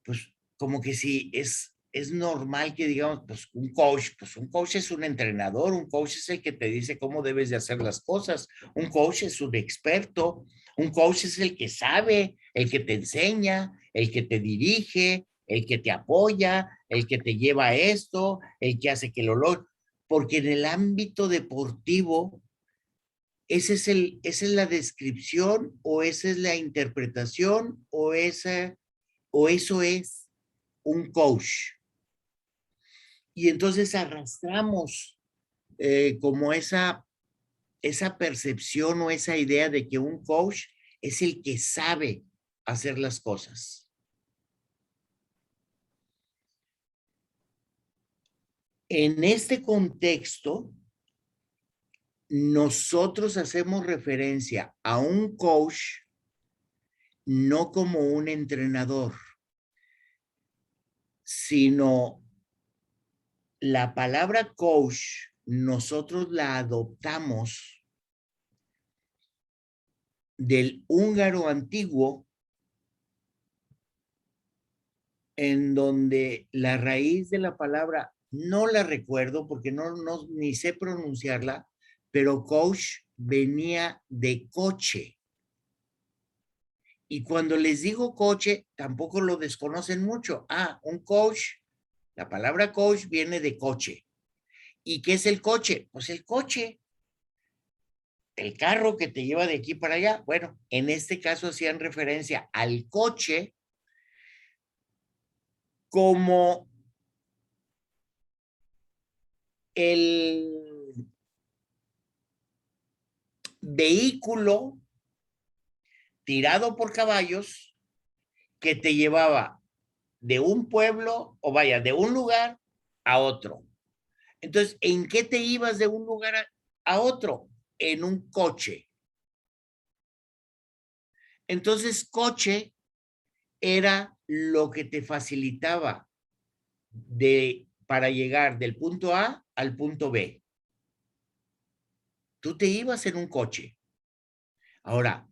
pues como que si es normal que digamos, pues un coach es un entrenador, un coach es el que te dice cómo debes de hacer las cosas, un coach es un experto, un coach es el que sabe, el que te enseña, el que te dirige, el que te apoya, el que te lleva a esto, el que hace que lo logre, porque en el ámbito deportivo, esa es la descripción o esa es la interpretación o eso es un coach. Y entonces arrastramos como esa percepción o esa idea de que un coach es el que sabe hacer las cosas. En este contexto, nosotros hacemos referencia a un coach no como un entrenador, sino la palabra coach nosotros la adoptamos del húngaro antiguo, en donde la raíz de la palabra no la recuerdo porque no ni sé pronunciarla, pero coach venía de coche. Y cuando les digo coche, tampoco lo desconocen mucho. Un coach, la palabra coach viene de coche. ¿Y qué es el coche? Pues el coche, el carro que te lleva de aquí para allá. Bueno, en este caso hacían referencia al coche como el vehículo tirado por caballos que te llevaba de un pueblo o vaya, de un lugar a otro. Entonces, ¿en qué te ibas de un lugar a otro? En un coche. Entonces, coche era lo que te facilitaba para llegar del punto A al punto B. Tú te ibas en un coche. Ahora,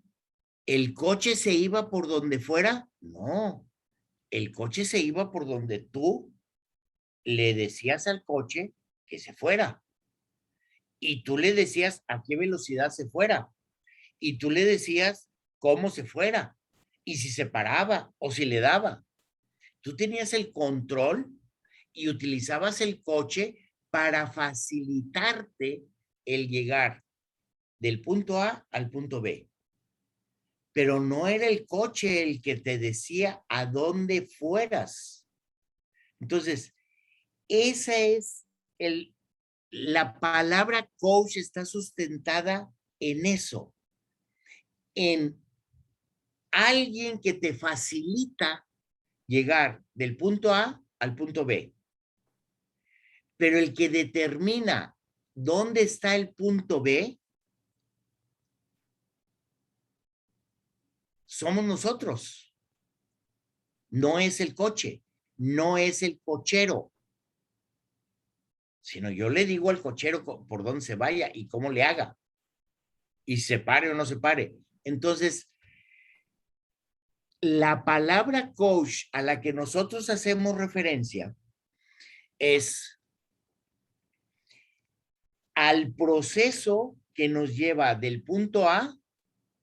¿el coche se iba por donde fuera? No, el coche se iba por donde tú le decías al coche que se fuera. Y tú le decías a qué velocidad se fuera. Y tú le decías cómo se fuera. Y si se paraba o si le daba. Tú tenías el control y utilizabas el coche para facilitarte el llegar del punto A al punto B. Pero no era el coche el que te decía a dónde fueras. Entonces, esa es la palabra coach está sustentada en eso, en alguien que te facilita llegar del punto A al punto B. Pero el que determina dónde está el punto B somos nosotros. No es el coche, no es el cochero, sino yo le digo al cochero por dónde se vaya y cómo le haga, y se pare o no se pare. Entonces, la palabra coach a la que nosotros hacemos referencia es al proceso que nos lleva del punto A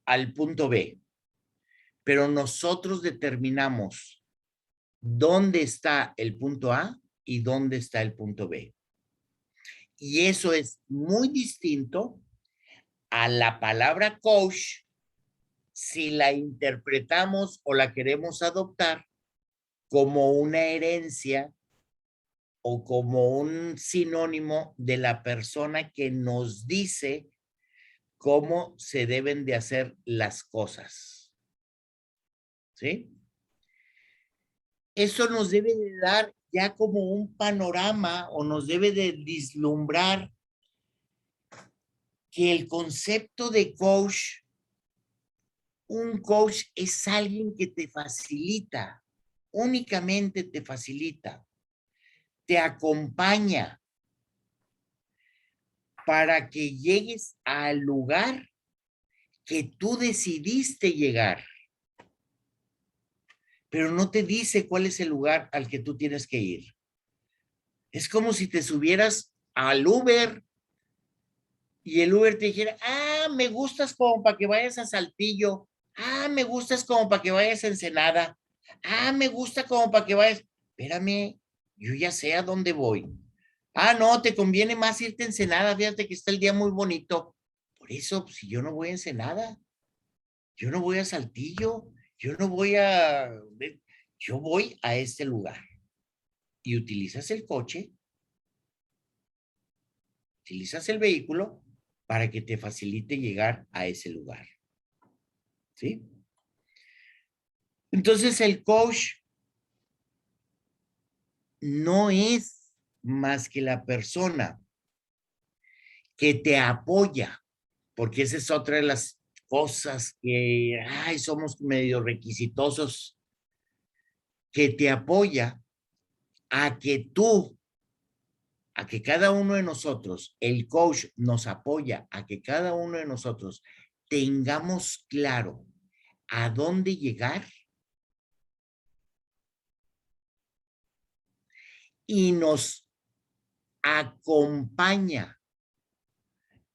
al punto B. pero nosotros determinamos dónde está el punto A y dónde está el punto B. Y eso es muy distinto a la palabra coach si la interpretamos o la queremos adoptar como una herencia o como un sinónimo de la persona que nos dice cómo se deben de hacer las cosas. ¿Sí? Eso nos debe de dar ya como un panorama o nos debe de vislumbrar que el concepto de coach, un coach es alguien que te facilita, únicamente te facilita, te acompaña para que llegues al lugar que tú decidiste llegar, pero no te dice cuál es el lugar al que tú tienes que ir. Es como si te subieras al Uber y el Uber te dijera, me gustas como para que vayas a Saltillo, me gustas como para que vayas a Ensenada, me gusta como para que vayas, espérame, yo ya sé a dónde voy. No, te conviene más irte a Ensenada, fíjate que está el día muy bonito. Por eso, si yo no voy a Ensenada, yo no voy a Saltillo, yo voy a este lugar. Y utilizas el coche, utilizas el vehículo para que te facilite llegar a ese lugar. ¿Sí? Entonces el coach no es más que la persona que te apoya, porque esa es otra de las cosas que somos medio requisitosos, que te apoya a que cada uno de nosotros, el coach nos apoya a que cada uno de nosotros tengamos claro a dónde llegar y nos acompaña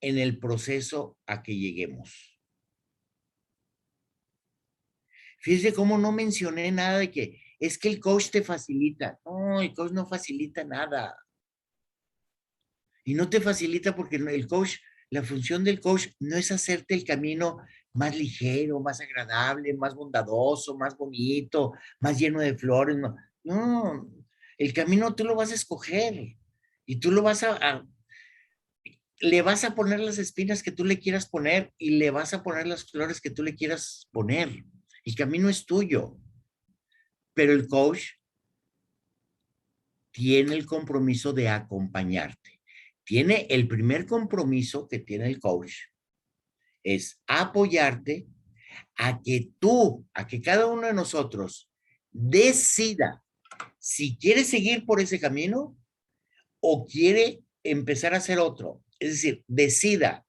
en el proceso a que lleguemos. Fíjese cómo no mencioné nada de que es que el coach te facilita. No, el coach no facilita nada. Y no te facilita porque el coach, la función del coach no es hacerte el camino más ligero, más agradable, más bondadoso, más bonito, más lleno de flores. No, no, el camino tú lo vas a escoger y tú lo vas le vas a poner las espinas que tú le quieras poner y le vas a poner las flores que tú le quieras poner. El camino es tuyo, pero el coach tiene el compromiso de acompañarte. Tiene el primer compromiso que tiene el coach, es apoyarte a que cada uno de nosotros decida si quiere seguir por ese camino o quiere empezar a hacer otro. Es decir, decida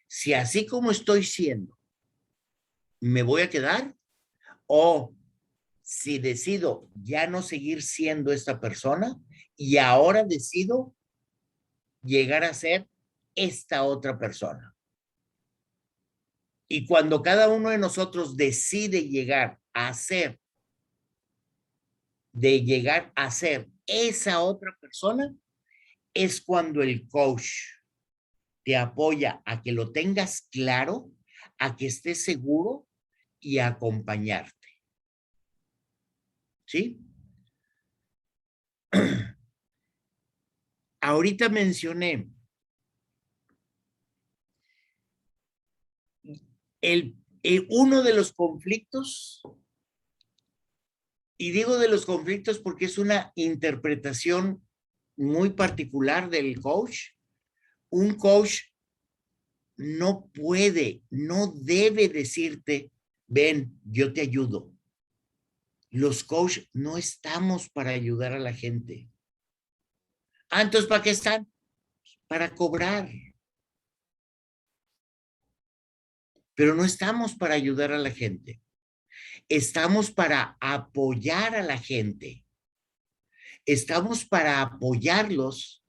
si así como estoy siendo, me voy a quedar o si decido ya no seguir siendo esta persona y ahora decido llegar a ser esta otra persona. Y cuando cada uno de nosotros decide llegar a ser esa otra persona, es cuando el coach te apoya a que lo tengas claro, a que estés seguro y a acompañarte. ¿Sí? Ahorita mencioné uno de los conflictos, y digo de los conflictos porque es una interpretación muy particular del coach. Un coach no puede, no debe decirte, ven, yo te ayudo. Los coaches no estamos para ayudar a la gente. Entonces, ¿para qué están? Para cobrar. Pero no estamos para ayudar a la gente. Estamos para apoyar a la gente. Estamos para apoyarlos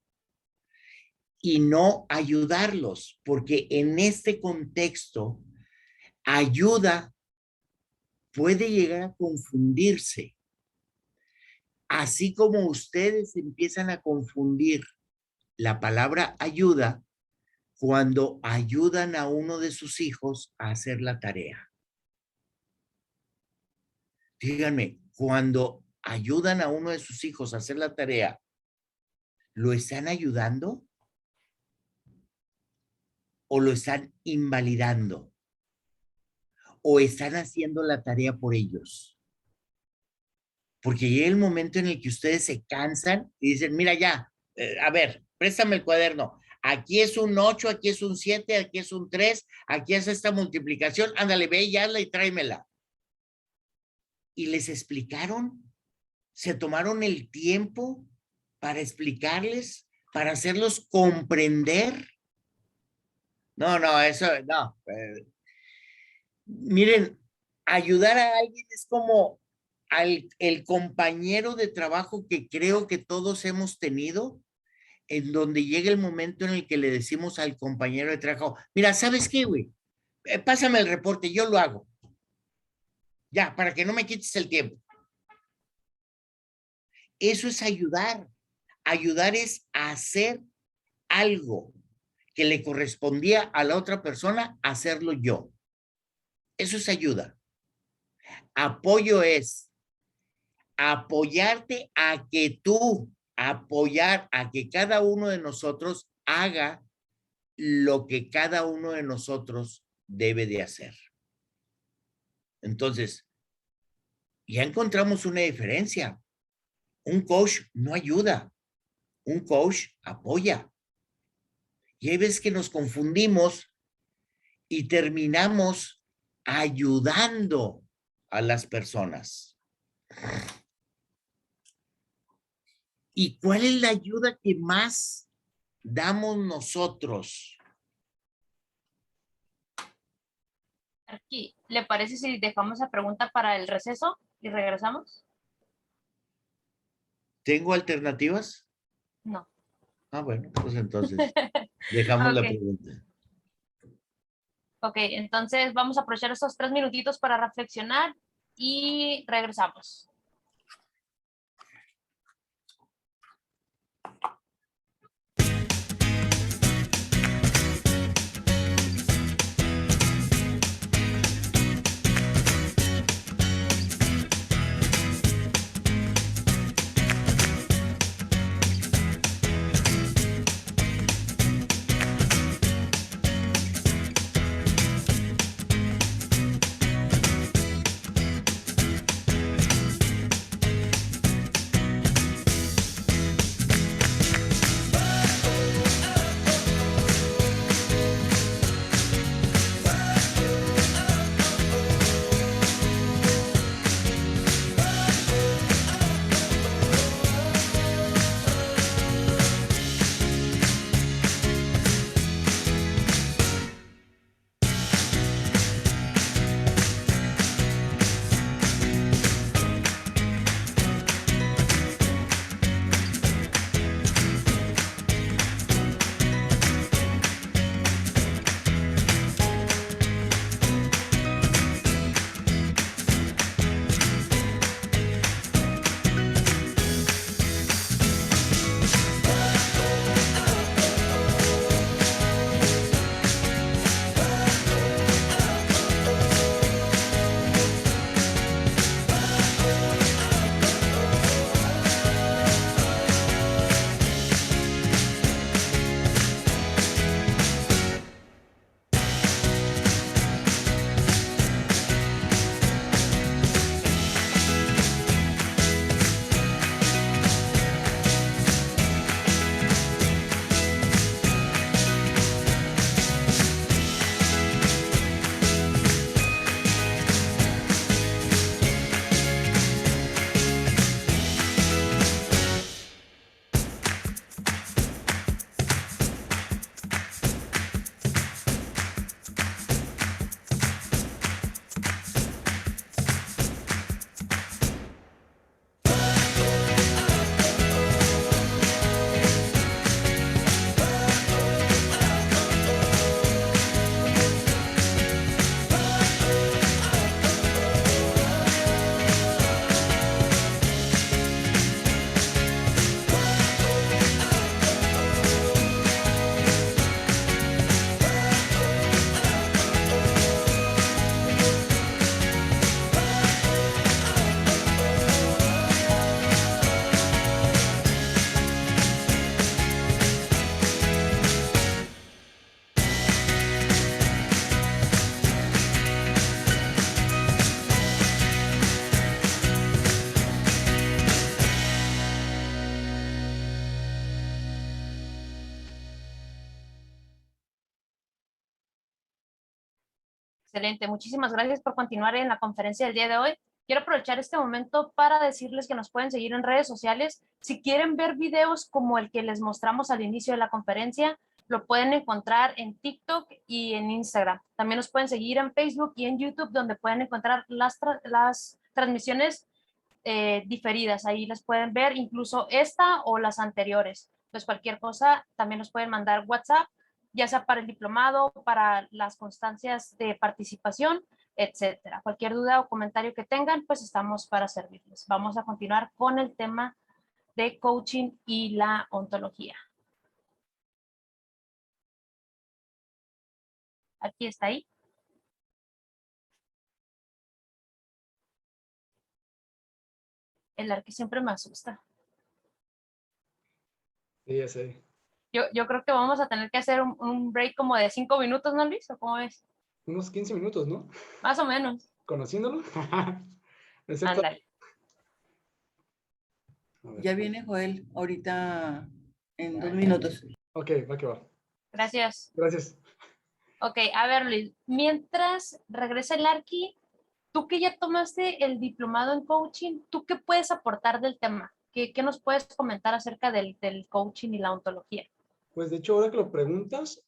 y no ayudarlos, porque en este contexto, ayuda puede llegar a confundirse. Así como ustedes empiezan a confundir la palabra ayuda cuando ayudan a uno de sus hijos a hacer la tarea. Díganme, cuando ayudan a uno de sus hijos a hacer la tarea, ¿lo están ayudando o lo están invalidando? ¿O están haciendo la tarea por ellos? Porque llega el momento en el que ustedes se cansan y dicen, mira ya, a ver, préstame el cuaderno. Aquí es un 8, aquí es un 7, aquí es un 3, aquí es esta multiplicación. Ándale, ve y hazla y tráemela. Y les explicaron, se tomaron el tiempo para explicarles, para hacerlos comprender. No, eso, no. Miren, ayudar a alguien es como el compañero de trabajo que creo que todos hemos tenido, en donde llega el momento en el que le decimos al compañero de trabajo, mira, ¿sabes qué, güey? Pásame el reporte, yo lo hago. Ya, para que no me quites el tiempo. Eso es ayudar. Ayudar es hacer algo que le correspondía a la otra persona, hacerlo yo. Eso es ayuda. Apoyo es apoyarte a que tú, apoyar a que cada uno de nosotros haga lo que cada uno de nosotros debe de hacer. Entonces, ya encontramos una diferencia. Un coach no ayuda, un coach apoya. Y hay veces que nos confundimos y terminamos ayudando a las personas. ¿Y cuál es la ayuda que más damos nosotros?
Aquí, ¿le parece si dejamos la pregunta para el receso y regresamos?
¿Tengo alternativas?
No.
Ah, bueno, pues entonces dejamos la
Ok.
pregunta.
Ok, entonces vamos a aprovechar esos 3 minutitos para reflexionar y regresamos. Excelente, muchísimas gracias por continuar en la conferencia del día de hoy. Quiero aprovechar este momento para decirles que nos pueden seguir en redes sociales. Si quieren ver videos como el que les mostramos al inicio de la conferencia, lo pueden encontrar en TikTok y en Instagram. También nos pueden seguir en Facebook y en YouTube, donde pueden encontrar las transmisiones diferidas. Ahí las pueden ver, incluso esta o las anteriores. Pues cualquier cosa, también nos pueden mandar WhatsApp, ya sea para el diplomado, para las constancias de participación, etcétera. Cualquier duda o comentario que tengan, pues estamos para servirles. Vamos a continuar con el tema de coaching y la ontología. Aquí está ahí. El arque siempre me asusta.
Sí, ya sé.
Yo creo que vamos a tener que hacer un break como de 5 minutos, ¿no, Luis? ¿O cómo ves?
Unos 15 minutos, ¿no?
Más o menos.
Conociéndolo. ¿No es cierto?
Ándale.
A ver.
Ya viene Joel, ahorita en 2 minutos.
Ok, va que va.
Gracias.
Gracias.
Ok, a ver, Luis, mientras regresa el Arqui, tú que ya tomaste el diplomado en coaching, ¿tú qué puedes aportar del tema? ¿Qué nos puedes comentar acerca del coaching y la ontología?
Pues de hecho, ahora que lo preguntas,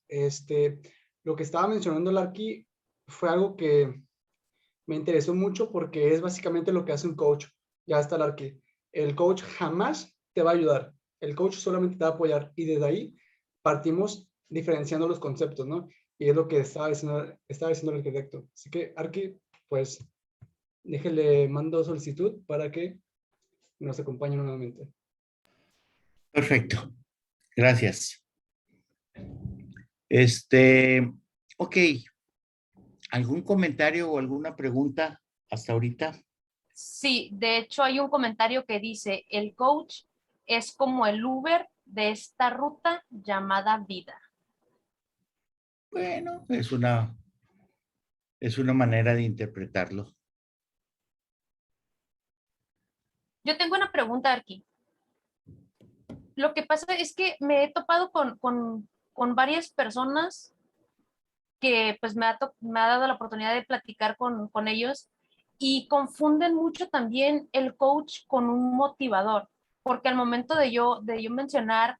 lo que estaba mencionando Larky fue algo que me interesó mucho porque es básicamente lo que hace un coach. Ya está Larky. El coach jamás te va a ayudar. El coach solamente te va a apoyar. Y desde ahí partimos diferenciando los conceptos, ¿no? Y es lo que estaba diciendo el arquitecto. Así que, Arqui, pues, déjele, mando solicitud para que nos acompañen nuevamente.
Perfecto. Gracias. Ok. ¿Algún comentario o alguna pregunta hasta ahorita?
Sí, de hecho hay un comentario que dice, el coach es como el Uber de esta ruta llamada vida.
Bueno, es una manera de interpretarlo.
Yo tengo una pregunta aquí. Lo que pasa es que me he topado con varias personas que pues me ha dado la oportunidad de platicar con ellos y confunden mucho también el coach con un motivador, porque al momento de yo mencionar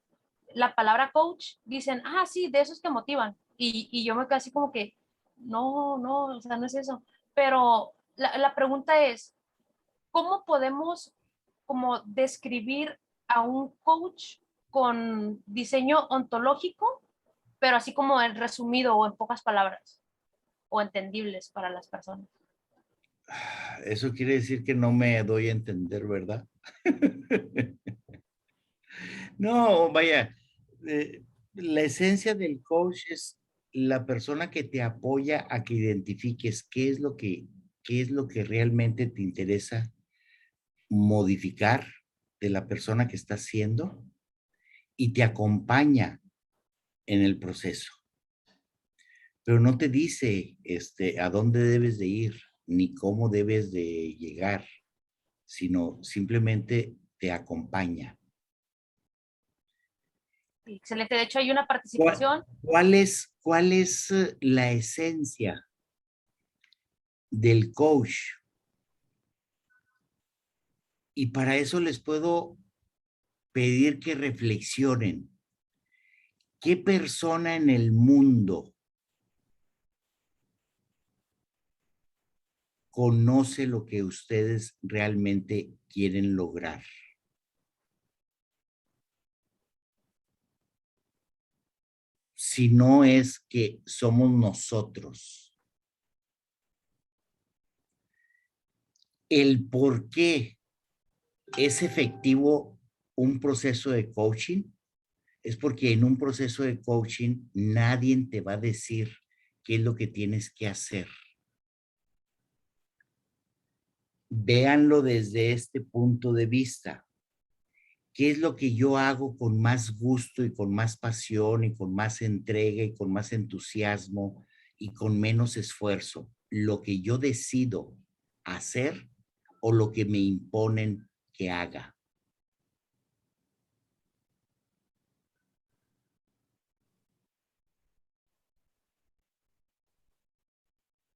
la palabra coach, dicen, ah, sí, de esos que motivan. Y yo me quedo así como que, no, o sea, no es eso. Pero la pregunta es, ¿cómo podemos como describir a un coach con diseño ontológico, pero así como en resumido o en pocas palabras o entendibles para las personas?
Eso quiere decir que no me doy a entender, ¿verdad? No, vaya, la esencia del coach es la persona que te apoya a que identifiques qué es lo que realmente te interesa modificar de la persona que estás siendo y te acompaña en el proceso. Pero no te dice a dónde debes de ir ni cómo debes de llegar, sino simplemente te acompaña.
Excelente. De hecho, hay una participación.
¿Cuál es la esencia del coach? Y para eso les puedo pedir que reflexionen. ¿Qué persona en el mundo conoce lo que ustedes realmente quieren lograr? Si no es que somos nosotros. El por qué es efectivo un proceso de coaching es porque en un proceso de coaching nadie te va a decir qué es lo que tienes que hacer. Véanlo desde este punto de vista. ¿Qué es lo que yo hago con más gusto y con más pasión y con más entrega y con más entusiasmo y con menos esfuerzo? ¿Lo que yo decido hacer o lo que me imponen que haga?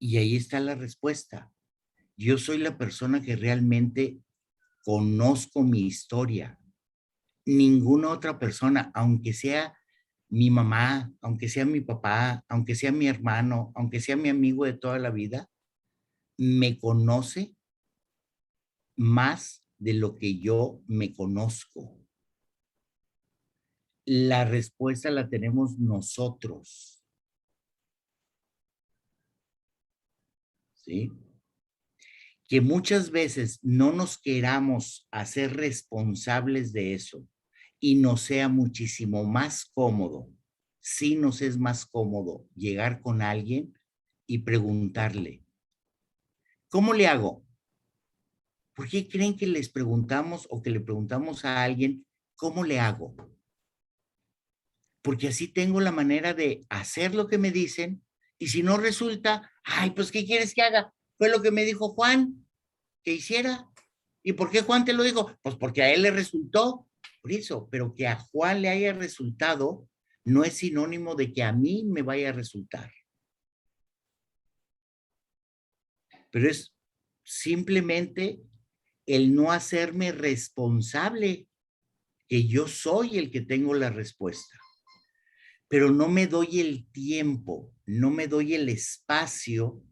Y ahí está la respuesta. Yo soy la persona que realmente conozco mi historia. Ninguna otra persona, aunque sea mi mamá, aunque sea mi papá, aunque sea mi hermano, aunque sea mi amigo de toda la vida, me conoce más de lo que yo me conozco. La respuesta la tenemos nosotros. ¿Sí? Que muchas veces no nos queramos hacer responsables de eso y nos sea muchísimo más cómodo, sí nos es más cómodo llegar con alguien y preguntarle, ¿cómo le hago? ¿Por qué creen que les preguntamos o que le preguntamos a alguien, ¿cómo le hago? Porque así tengo la manera de hacer lo que me dicen y si no resulta, ay, pues, ¿qué quieres que haga? Fue lo que me dijo Juan que hiciera. ¿Y por qué Juan te lo dijo? Pues porque a él le resultó. Por eso, pero que a Juan le haya resultado no es sinónimo de que a mí me vaya a resultar. Pero es simplemente el no hacerme responsable, que yo soy el que tengo la respuesta. Pero no me doy el tiempo, no me doy el espacio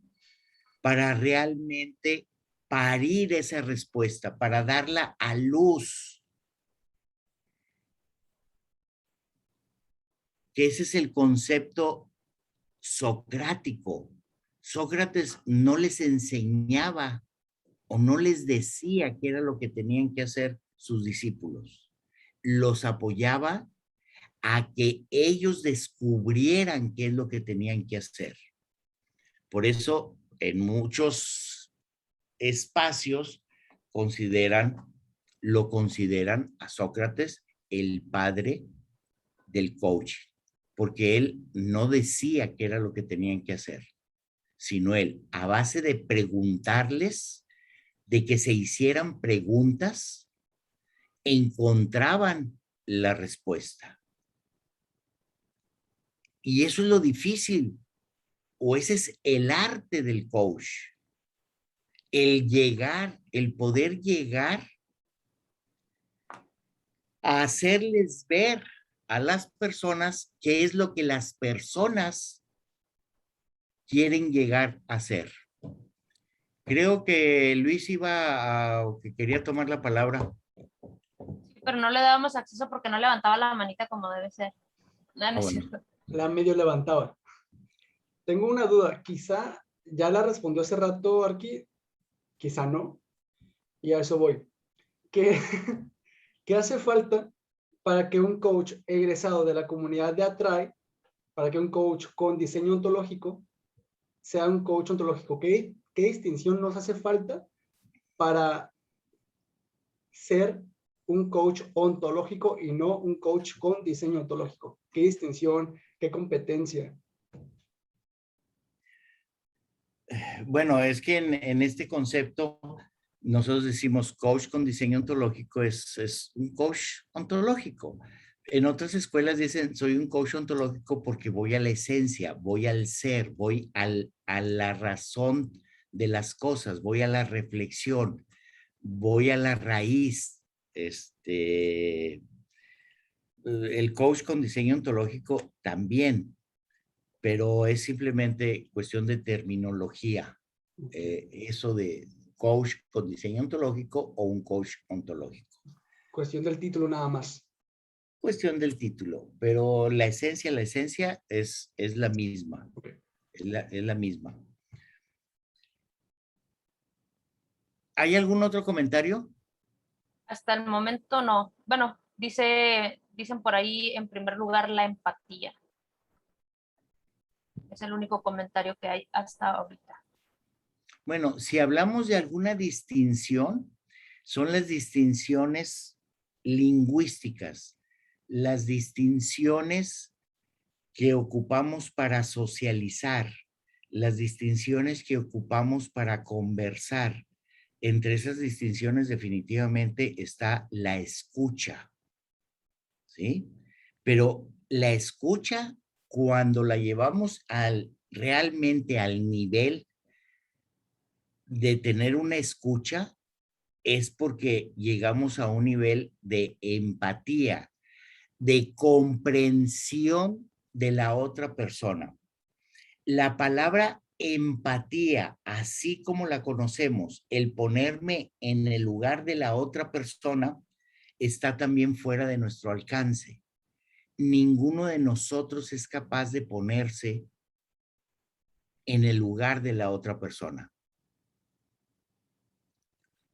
para realmente parir esa respuesta, para darla a luz. Que ese es el concepto socrático. Sócrates no les enseñaba o no les decía qué era lo que tenían que hacer sus discípulos. Los apoyaba a que ellos descubrieran qué es lo que tenían que hacer. Por eso, en muchos espacios lo consideran a Sócrates el padre del coaching, porque él no decía qué era lo que tenían que hacer, sino él, a base de preguntarles, de que se hicieran preguntas, encontraban la respuesta. Y eso es lo difícil, o ese es el arte del coach, el llegar, el poder llegar a hacerles ver a las personas qué es lo que las personas quieren llegar a ser. Creo que Luis o que quería tomar la palabra.
Pero no le dábamos acceso porque no levantaba la manita como debe ser. No, no es
Bueno.
cierto.
La medio levantaba. Tengo una duda, quizá ya la respondió hace rato Arqui, quizá no, y a eso voy. ¿Qué, qué hace falta para que un coach egresado de la comunidad de Atrai, para que un coach con diseño ontológico sea un coach ontológico? ¿Qué distinción nos hace falta para ser un coach ontológico y no un coach con diseño ontológico? ¿Qué distinción? ¿Qué competencia?
Bueno, es que en este concepto nosotros decimos coach con diseño ontológico es un coach ontológico. En otras escuelas dicen soy un coach ontológico porque voy a la esencia, voy al ser, voy a la razón de las cosas, voy a la reflexión, voy a la raíz. El coach con diseño ontológico también, pero es simplemente cuestión de terminología. Eso de coach con diseño ontológico o un coach ontológico.
Cuestión del título nada más.
Cuestión del título, pero la esencia es la misma.
Okay.
Es la misma. ¿Hay algún otro comentario?
Hasta el momento no. Bueno, dicen por ahí en primer lugar la empatía. Es el único comentario que hay hasta ahorita.
Bueno, si hablamos de alguna distinción, son las distinciones lingüísticas, las distinciones que ocupamos para socializar, las distinciones que ocupamos para conversar. Entre esas distinciones definitivamente está la escucha, ¿sí? Pero la escucha, cuando la llevamos realmente al nivel de tener una escucha es porque llegamos a un nivel de empatía, de comprensión de la otra persona. La palabra empatía, así como la conocemos, el ponerme en el lugar de la otra persona, está también fuera de nuestro alcance. Ninguno de nosotros es capaz de ponerse en el lugar de la otra persona.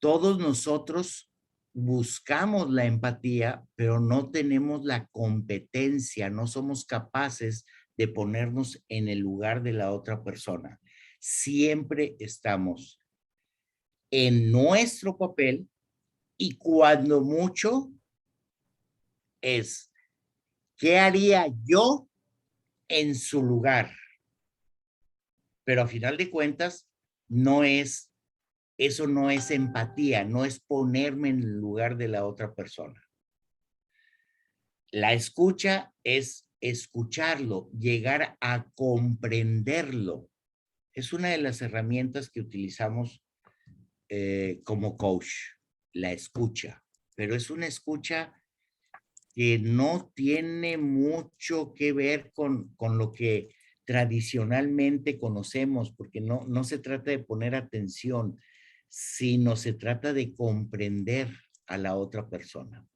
Todos nosotros buscamos la empatía, pero no tenemos la competencia, no somos capaces de ponernos en el lugar de la otra persona. Siempre estamos en nuestro papel y cuando mucho es, ¿qué haría yo en su lugar? Pero a final de cuentas, eso no es empatía, no es ponerme en el lugar de la otra persona. La escucha es escucharlo, llegar a comprenderlo. Es una de las herramientas que utilizamos como coach, la escucha, pero es una escucha que no tiene mucho que ver con lo que tradicionalmente conocemos, porque no se trata de poner atención, sino se trata de comprender a la otra persona.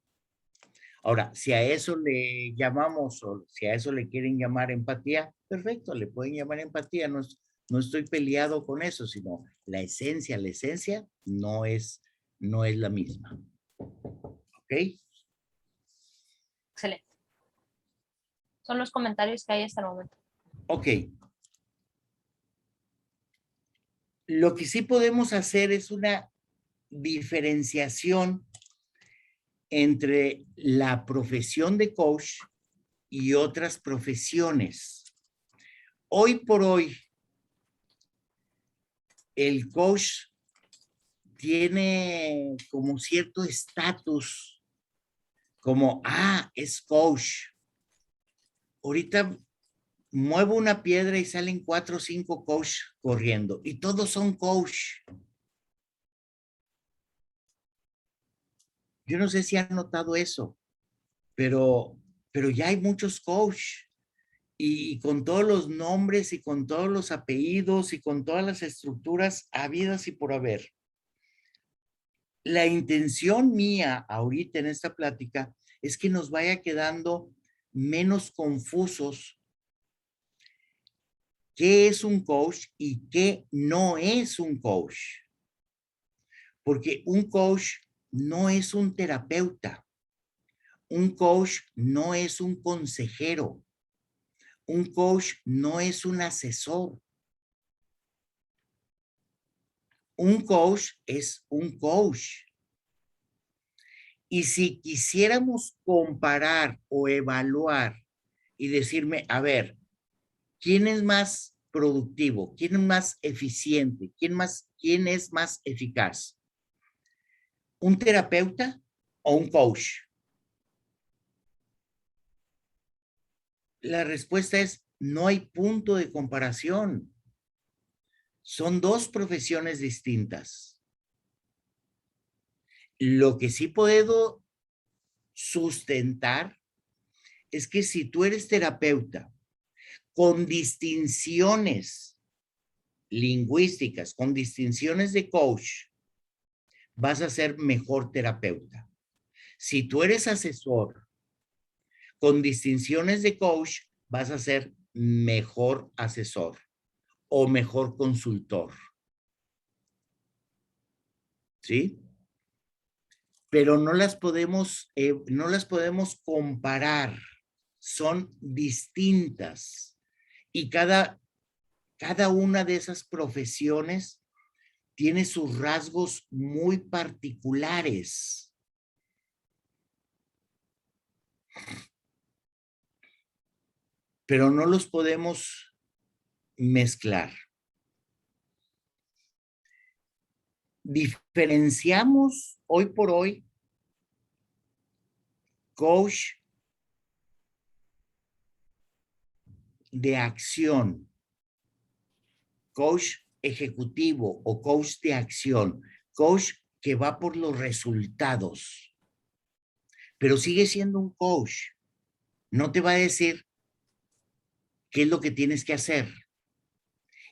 Ahora, si a eso le llamamos o si a eso le quieren llamar empatía, perfecto, le pueden llamar empatía, no estoy peleado con eso, sino la esencia no es la misma. ¿Ok?
Excelente. Son los comentarios que hay hasta el momento.
Ok. Lo que sí podemos hacer es una diferenciación entre la profesión de coach y otras profesiones. Hoy por hoy, el coach tiene como cierto estatus, como, es coach. Ahorita muevo una piedra y salen 4 o 5 coach corriendo y todos son coach. Yo no sé si han notado eso, pero ya hay muchos coach y con todos los nombres y con todos los apellidos y con todas las estructuras habidas y por haber. La intención mía ahorita en esta plática es que nos vaya quedando menos confusos qué es un coach y qué no es un coach. Porque un coach no es un terapeuta. Un coach no es un consejero. Un coach no es un asesor. Un coach es un coach. Y si quisiéramos comparar o evaluar y decirme, a ver, ¿quién es más productivo? ¿Quién es más eficiente? ¿Quién es más eficaz? ¿Un terapeuta o un coach? La respuesta es, no hay punto de comparación. Son 2 profesiones distintas. Lo que sí puedo sustentar es que si tú eres terapeuta con distinciones lingüísticas, con distinciones de coach, vas a ser mejor terapeuta. Si tú eres asesor con distinciones de coach, vas a ser mejor asesor o mejor consultor. ¿Sí? Pero no las podemos comparar. Son distintas. Y cada una de esas profesiones tiene sus rasgos muy particulares. Pero no los podemos mezclar. Diferenciamos hoy por hoy coach de acción, coach ejecutivo o coach de acción, coach que va por los resultados, pero sigue siendo un coach. No te va a decir qué es lo que tienes que hacer.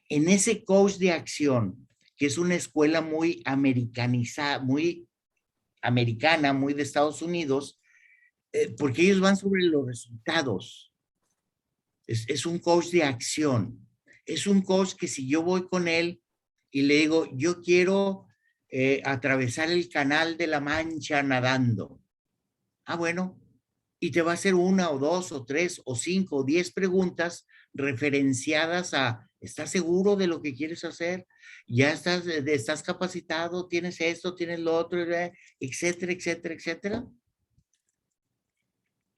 En ese coach de acción, que es una escuela muy americanizada, muy americana, muy de Estados Unidos, porque ellos van sobre los resultados. Es un coach de acción. Es un coach que si yo voy con él y le digo, yo quiero atravesar el canal de la Mancha nadando. Ah, bueno. Y te va a hacer 1 o 2 o 3 o 5 o 10 preguntas referenciadas a, ¿estás seguro de lo que quieres hacer? ¿Ya estás capacitado? ¿Tienes esto? ¿Tienes lo otro? Etcétera, etcétera, etcétera.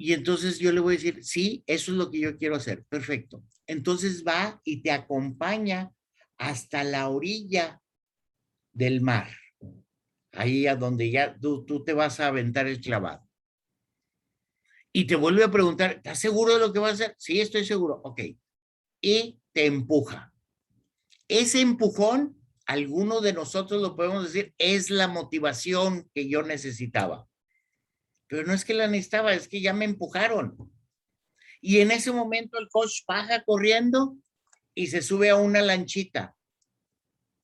Y entonces yo le voy a decir, sí, eso es lo que yo quiero hacer. Perfecto. Entonces va y te acompaña hasta la orilla del mar. Ahí a donde ya tú te vas a aventar el clavado. Y te vuelve a preguntar, ¿estás seguro de lo que vas a hacer? Sí, estoy seguro. Ok. Y te empuja. Ese empujón, alguno de nosotros lo podemos decir, es la motivación que yo necesitaba. Pero no es que la necesitaba, es que ya me empujaron. Y en ese momento el coach baja corriendo y se sube a una lanchita.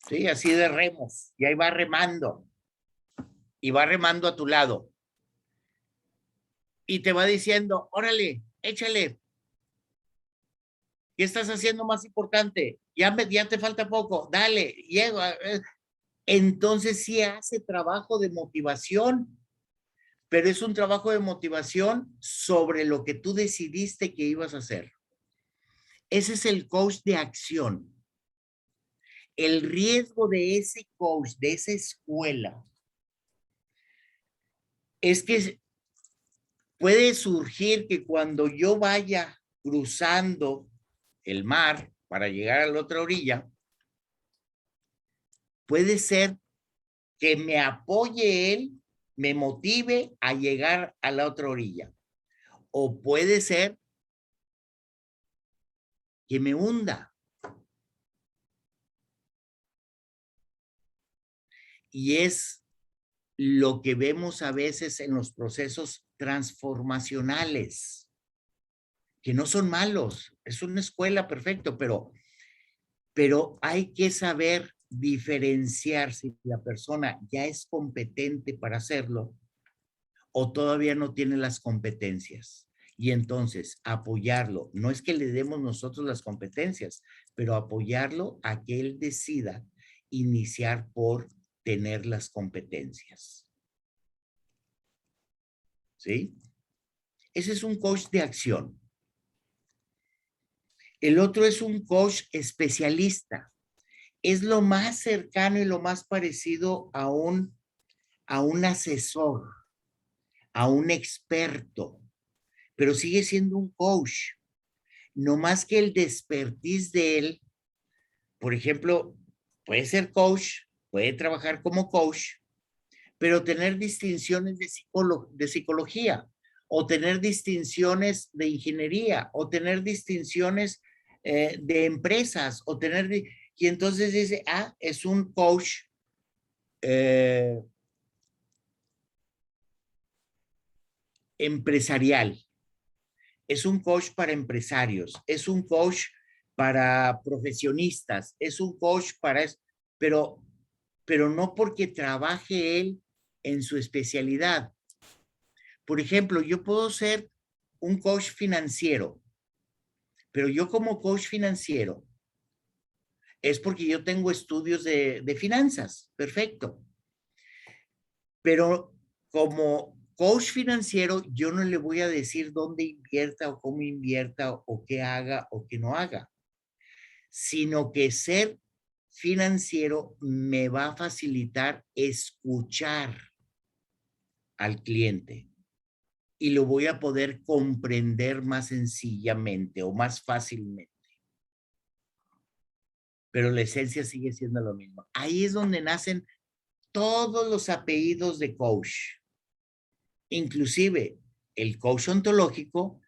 Sí, así de remos. Y ahí va remando. Y va remando a tu lado. Y te va diciendo, órale, échale. ¿Qué estás haciendo más importante? Ya te falta poco. Dale, llega. Entonces sí hace trabajo de motivación, pero es un trabajo de motivación sobre lo que tú decidiste que ibas a hacer. Ese es el coach de acción. El riesgo de ese coach, de esa escuela, es que puede surgir que cuando yo vaya cruzando el mar para llegar a la otra orilla, puede ser que me apoye él, me motive a llegar a la otra orilla. O puede ser que me hunda. Y es lo que vemos a veces en los procesos transformacionales, que no son malos, es una escuela perfecto, pero hay que saber diferenciar si la persona ya es competente para hacerlo o todavía no tiene las competencias. Y entonces apoyarlo, no es que le demos nosotros las competencias, pero apoyarlo a que él decida iniciar por tener las competencias. ¿Sí? Ese es un coach de acción. El otro es un coach especialista. Es lo más cercano y lo más parecido a un asesor, a un experto, pero sigue siendo un coach. No más que el expertise de él, por ejemplo, puede ser coach, puede trabajar como coach, pero tener distinciones de psicología, o tener distinciones de ingeniería, o tener distinciones de empresas, o tener... Y entonces dice, es un coach empresarial. Es un coach para empresarios, es un coach para profesionistas, es un coach para... pero no porque trabaje él en su especialidad. Por ejemplo, yo puedo ser un coach financiero, pero yo como coach financiero es porque yo tengo estudios de finanzas, perfecto. Pero como coach financiero, yo no le voy a decir dónde invierta o cómo invierta o qué haga o qué no haga, sino que ser financiero me va a facilitar escuchar al cliente y lo voy a poder comprender más sencillamente o más fácilmente. Pero la esencia sigue siendo lo mismo. Ahí es donde nacen todos los apellidos de coach. Inclusive el coach ontológico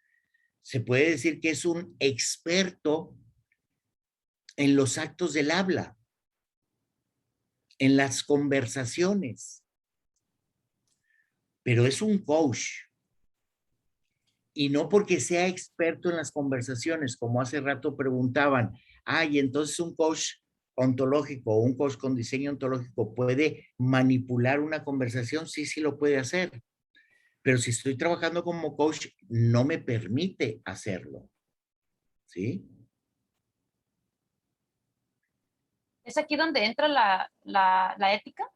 se puede decir que es un experto en los actos del habla. en las conversaciones, pero es un coach. Y no porque sea experto en las conversaciones, como hace rato preguntaban, y entonces un coach ontológico o un coach con diseño ontológico puede manipular una conversación. Sí, sí lo puede hacer. Pero si estoy trabajando como coach, no me permite hacerlo. ¿Sí?
¿Es aquí donde entra la ética?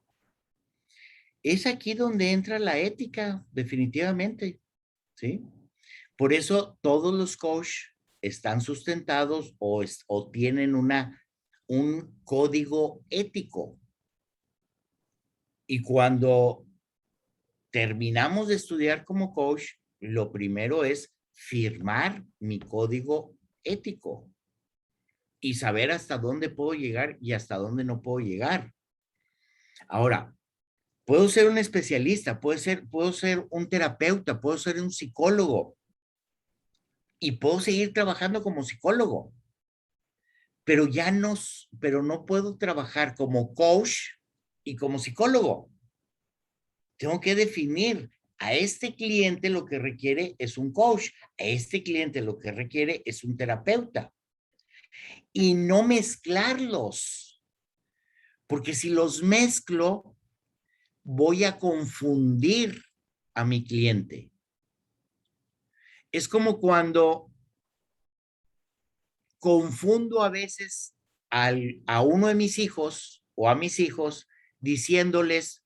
Es aquí donde entra la ética, definitivamente. ¿Sí? Por eso todos los coaches están sustentados o tienen un código ético. Y cuando terminamos de estudiar como coach, lo primero es firmar mi código ético y saber hasta dónde puedo llegar y hasta dónde no puedo llegar. Ahora, puedo ser un especialista, puedo ser un terapeuta, puedo ser un psicólogo y puedo seguir trabajando como psicólogo, pero no puedo trabajar como coach y como psicólogo. Tengo que definir a este cliente lo que requiere es un coach, a este cliente lo que requiere es un terapeuta y no mezclarlos, porque si los mezclo voy a confundir a mi cliente. Es como cuando confundo a veces a uno de mis hijos o a mis hijos diciéndoles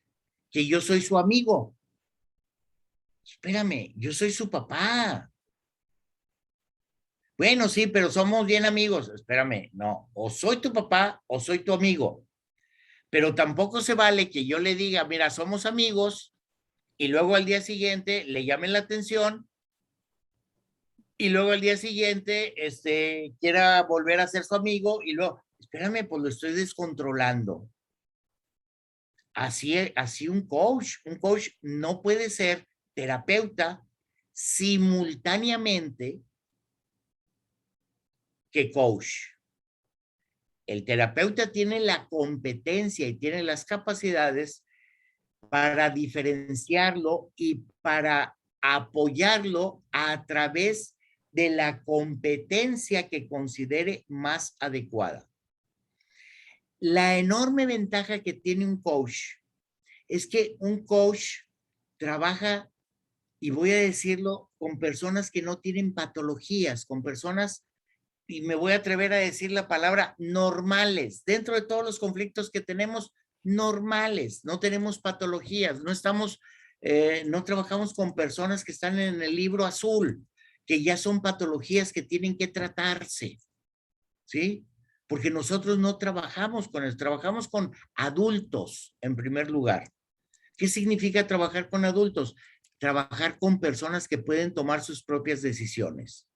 que yo soy su amigo. Espérame, yo soy su papá. Bueno, sí, pero somos bien amigos. Espérame, no, o soy tu papá o soy tu amigo. Pero tampoco se vale que yo le diga, mira, somos amigos, y luego al día siguiente le llamen la atención, y luego al día siguiente quiera volver a ser su amigo, y luego, espérame, pues lo estoy descontrolando. Así un coach no puede ser terapeuta simultáneamente que coach. El terapeuta tiene la competencia y tiene las capacidades para diferenciarlo y para apoyarlo a través de la competencia que considere más adecuada. La enorme ventaja que tiene un coach es que un coach trabaja, y voy a decirlo, con personas que no tienen patologías, con personas, y me voy a atrever a decir la palabra, normales. Dentro de todos los conflictos que tenemos, normales, no tenemos patologías, no trabajamos con personas que están en el libro azul, que ya son patologías que tienen que tratarse, ¿sí? Porque nosotros no trabajamos con eso, trabajamos con adultos en primer lugar. ¿Qué significa trabajar con adultos? Trabajar con personas que pueden tomar sus propias decisiones.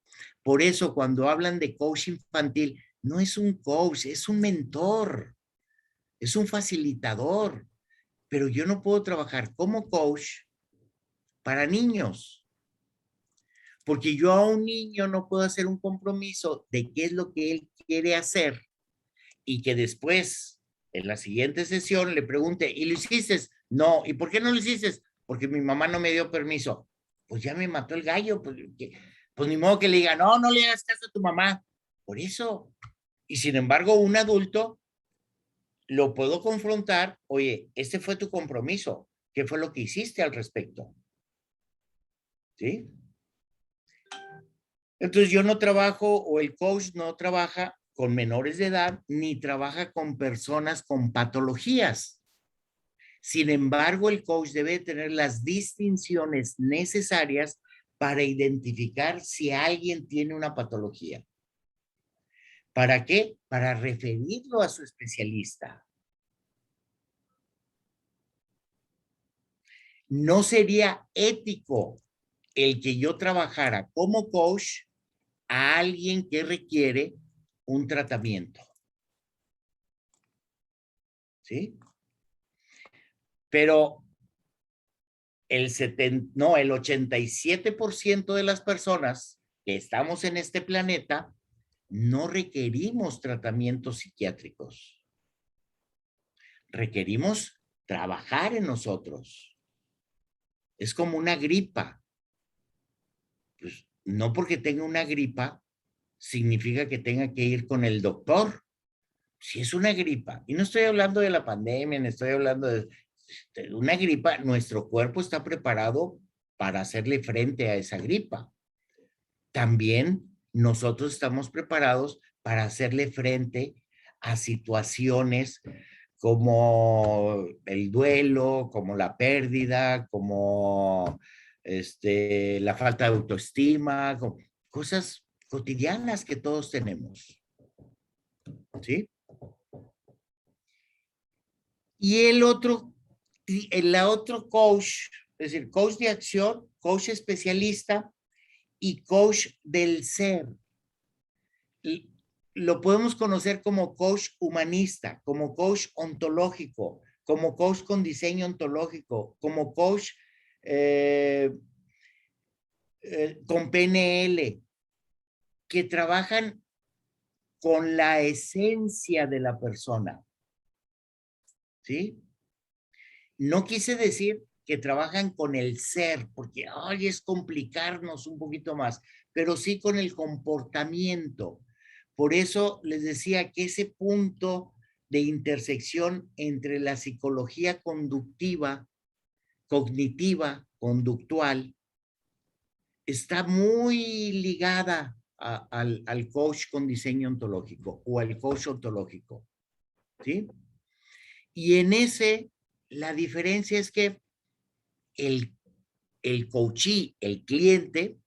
Por eso, cuando hablan de coach infantil, no es un coach, es un mentor, es un facilitador. Pero yo no puedo trabajar como coach para niños, porque yo a un niño no puedo hacer un compromiso de qué es lo que él quiere hacer y que después, en la siguiente sesión, le pregunte, ¿y lo hiciste? No. ¿Y por qué no lo hiciste? Porque mi mamá no me dio permiso. Pues ya me mató el gallo. Pues ni modo que le diga, no le hagas caso a tu mamá. Por eso. Y sin embargo, un adulto lo puedo confrontar. Oye, este fue tu compromiso. ¿Qué fue lo que hiciste al respecto? ¿Sí? Entonces yo no trabajo, o el coach no trabaja con menores de edad, ni trabaja con personas con patologías. Sin embargo, el coach debe tener las distinciones necesarias para identificar si alguien tiene una patología. ¿Para qué? Para referirlo a su especialista. No sería ético el que yo trabajara como coach a alguien que requiere un tratamiento. ¿Sí? Pero el 87% de las personas que estamos en este planeta no requerimos tratamientos psiquiátricos. requerimos trabajar en nosotros. Es como una gripa. Pues, no porque tenga una gripa significa que tenga que ir con el doctor. Si es una gripa, y no estoy hablando de la pandemia, no estoy hablando de una gripa, nuestro cuerpo está preparado para hacerle frente a esa gripa. También nosotros estamos preparados para hacerle frente a situaciones como el duelo, como la pérdida, como la falta de autoestima, cosas cotidianas que todos tenemos. ¿Sí? Y el otro coach, es decir, coach de acción, coach especialista y coach del ser. Lo podemos conocer como coach humanista, como coach ontológico, como coach con diseño ontológico, como coach con PNL, que trabajan con la esencia de la persona. ¿Sí? No quise decir que trabajan con el ser, porque ay, es complicarnos un poquito más, pero sí con el comportamiento. Por eso les decía que ese punto de intersección entre la psicología conductiva, cognitiva, conductual, está muy ligada al coach con diseño ontológico o al coach ontológico. ¿Sí? Y en ese, la diferencia es que el coachee, el cliente,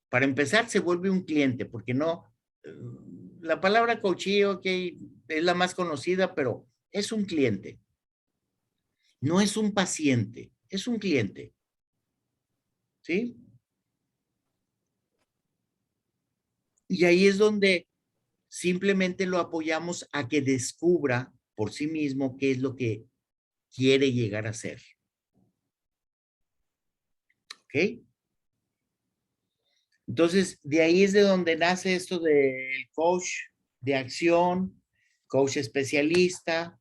para empezar se vuelve un cliente, porque no, la palabra coachee, ok, es la más conocida, pero es un cliente. No es un paciente, es un cliente. ¿Sí? Y ahí es donde simplemente lo apoyamos a que descubra por sí mismo qué es lo que quiere llegar a ser. ¿Ok? Entonces, de ahí es de donde nace esto del coach de acción, coach especialista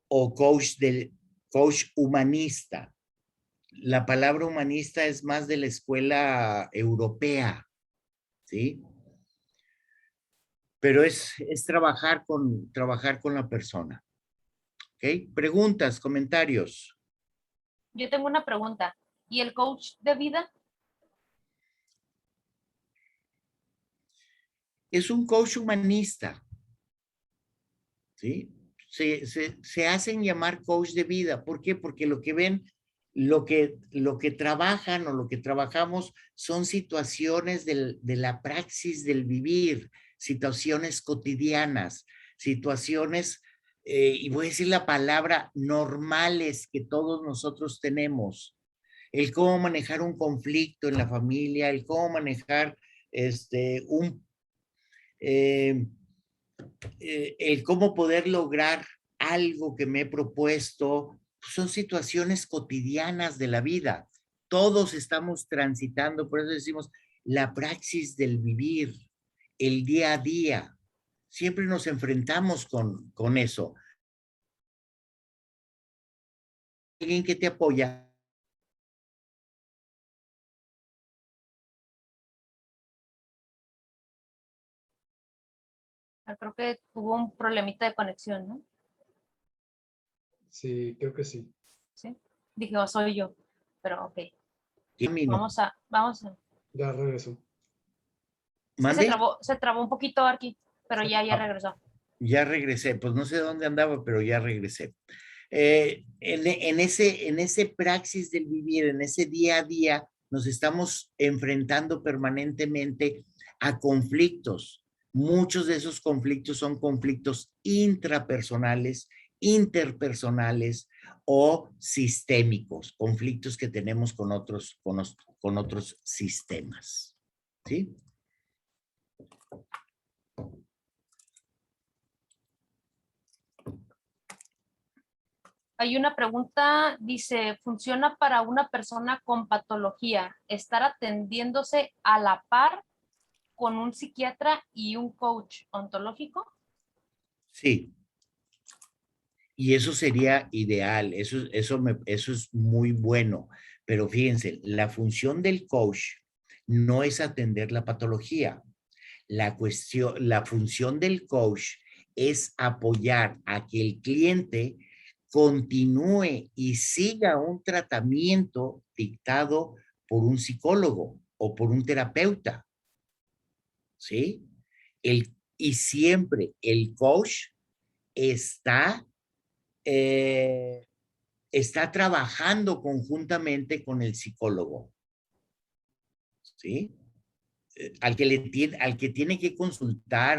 o coach humanista. La palabra humanista es más de la escuela europea, ¿sí? Pero es trabajar con la persona. ¿Ok? Preguntas, comentarios.
Yo tengo una pregunta. ¿Y el coach de vida?
Es un coach humanista, ¿sí? Se hacen llamar coach de vida. ¿Por qué? Porque lo que ven, lo que trabajan o lo que trabajamos son situaciones de la praxis del vivir, situaciones cotidianas, situaciones, y voy a decir la palabra, normales que todos nosotros tenemos. El cómo manejar un conflicto en la familia, el cómo manejar el cómo poder lograr algo que me he propuesto, son situaciones cotidianas de la vida. Todos estamos transitando, por eso decimos la praxis del vivir, el día a día. Siempre nos enfrentamos con eso. Alguien que te apoya.
Creo que tuvo un problemita de conexión, ¿no?
Sí, creo que sí.
Sí. Dije, oh, soy yo, pero ok.
Camino.
Vamos a.
Ya regreso.
¿Mande?
Se trabó un poquito aquí, pero ya regresó.
Ya regresé, pues no sé dónde andaba, pero ya regresé. En ese praxis del vivir, en ese día a día, nos estamos enfrentando permanentemente a conflictos. Muchos de esos conflictos son conflictos intrapersonales, interpersonales o sistémicos, conflictos que tenemos con otros sistemas. ¿Sí?
Hay una pregunta, dice, ¿funciona para una persona con patología estar atendiéndose a la par con un psiquiatra y un coach ontológico?
Sí. Y eso sería ideal, eso es muy bueno. Pero fíjense, la función del coach no es atender la patología. La función del coach es apoyar a que el cliente continúe y siga un tratamiento dictado por un psicólogo o por un terapeuta, ¿sí? Y siempre el coach está, eh, está trabajando conjuntamente con el psicólogo, ¿sí? Al que tiene que consultar,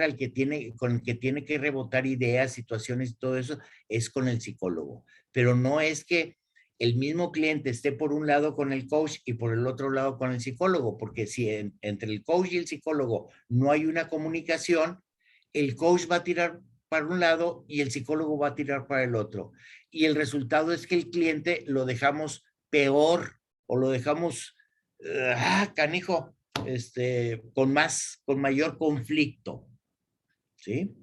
con el que tiene que rebotar ideas, situaciones y todo eso, es con el psicólogo. Pero no es que el mismo cliente esté por un lado con el coach y por el otro lado con el psicólogo, porque si entre el coach y el psicólogo no hay una comunicación, el coach va a tirar para un lado y el psicólogo va a tirar para el otro. Y el resultado es que el cliente lo dejamos peor o lo dejamos, canijo, con mayor conflicto, ¿sí?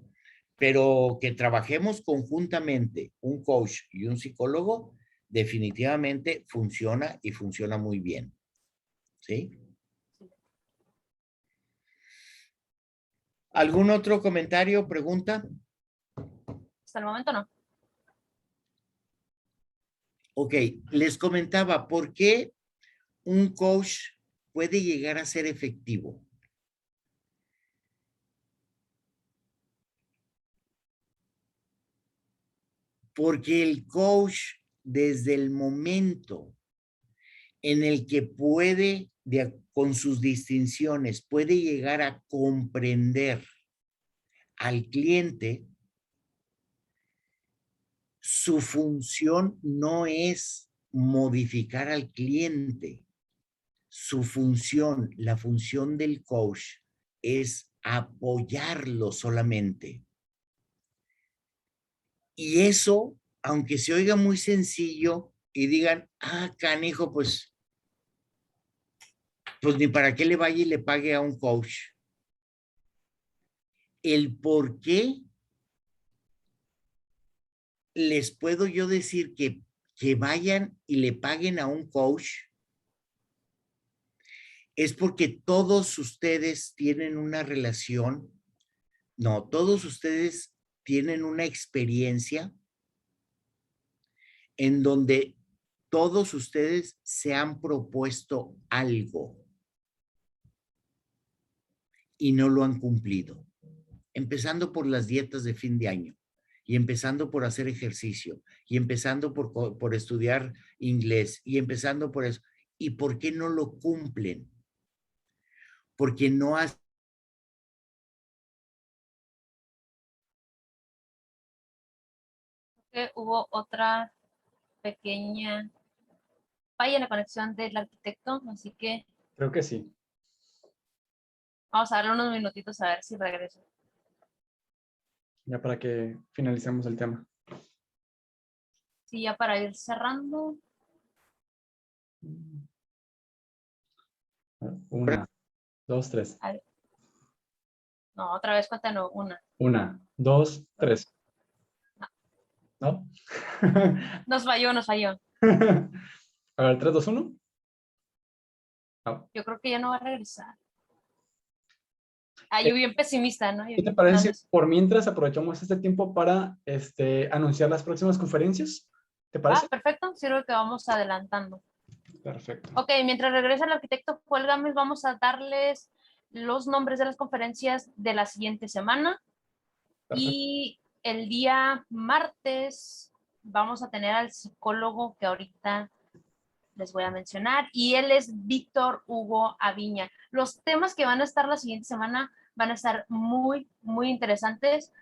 Pero que trabajemos conjuntamente un coach y un psicólogo, definitivamente funciona y funciona muy bien, ¿sí? ¿Algún otro comentario, pregunta?
Hasta el momento no.
Ok, les comentaba, ¿por qué un coach puede llegar a ser efectivo? Porque el coach, desde el momento en el que puede, con sus distinciones, puede llegar a comprender al cliente, su función no es modificar al cliente. Su función, la función del coach, es apoyarlo solamente. Y eso, aunque se oiga muy sencillo y digan, canijo, pues ni para qué le vaya y le pague a un coach. El por qué les puedo yo decir que vayan y le paguen a un coach es porque todos ustedes tienen una relación, no, todos ustedes tienen una experiencia en donde todos ustedes se han propuesto algo y no lo han cumplido. Empezando por las dietas de fin de año, y empezando por hacer ejercicio, y empezando por estudiar inglés, y empezando por eso. ¿Y por qué no lo cumplen? Porque no hacen.
Hubo otra pequeña falla en la conexión del arquitecto, así que
Creo que sí.
vamos a darle unos minutitos a ver si regresa.
Ya para que finalicemos el tema.
Sí, ya para ir cerrando.
1, 2, 3.
A ver. No, otra vez cuéntanos una.
1, 2, 3. ¿No?
Nos falló, nos falló.
A ver, 3, 2, 1.
Yo creo que ya no va a regresar. Yo bien pesimista, ¿no?
¿Qué te parece si por mientras aprovechamos este tiempo para anunciar las próximas conferencias? ¿Te parece?
Perfecto, sirve que vamos adelantando.
Perfecto.
Ok, mientras regresa el arquitecto Joel Gámez, vamos a darles los nombres de las conferencias de la siguiente semana.
Perfecto.
Y el día martes vamos a tener al psicólogo que ahorita les voy a mencionar, y él es Víctor Hugo Aviña. Los temas que van a estar la siguiente semana van a estar muy, muy interesantes,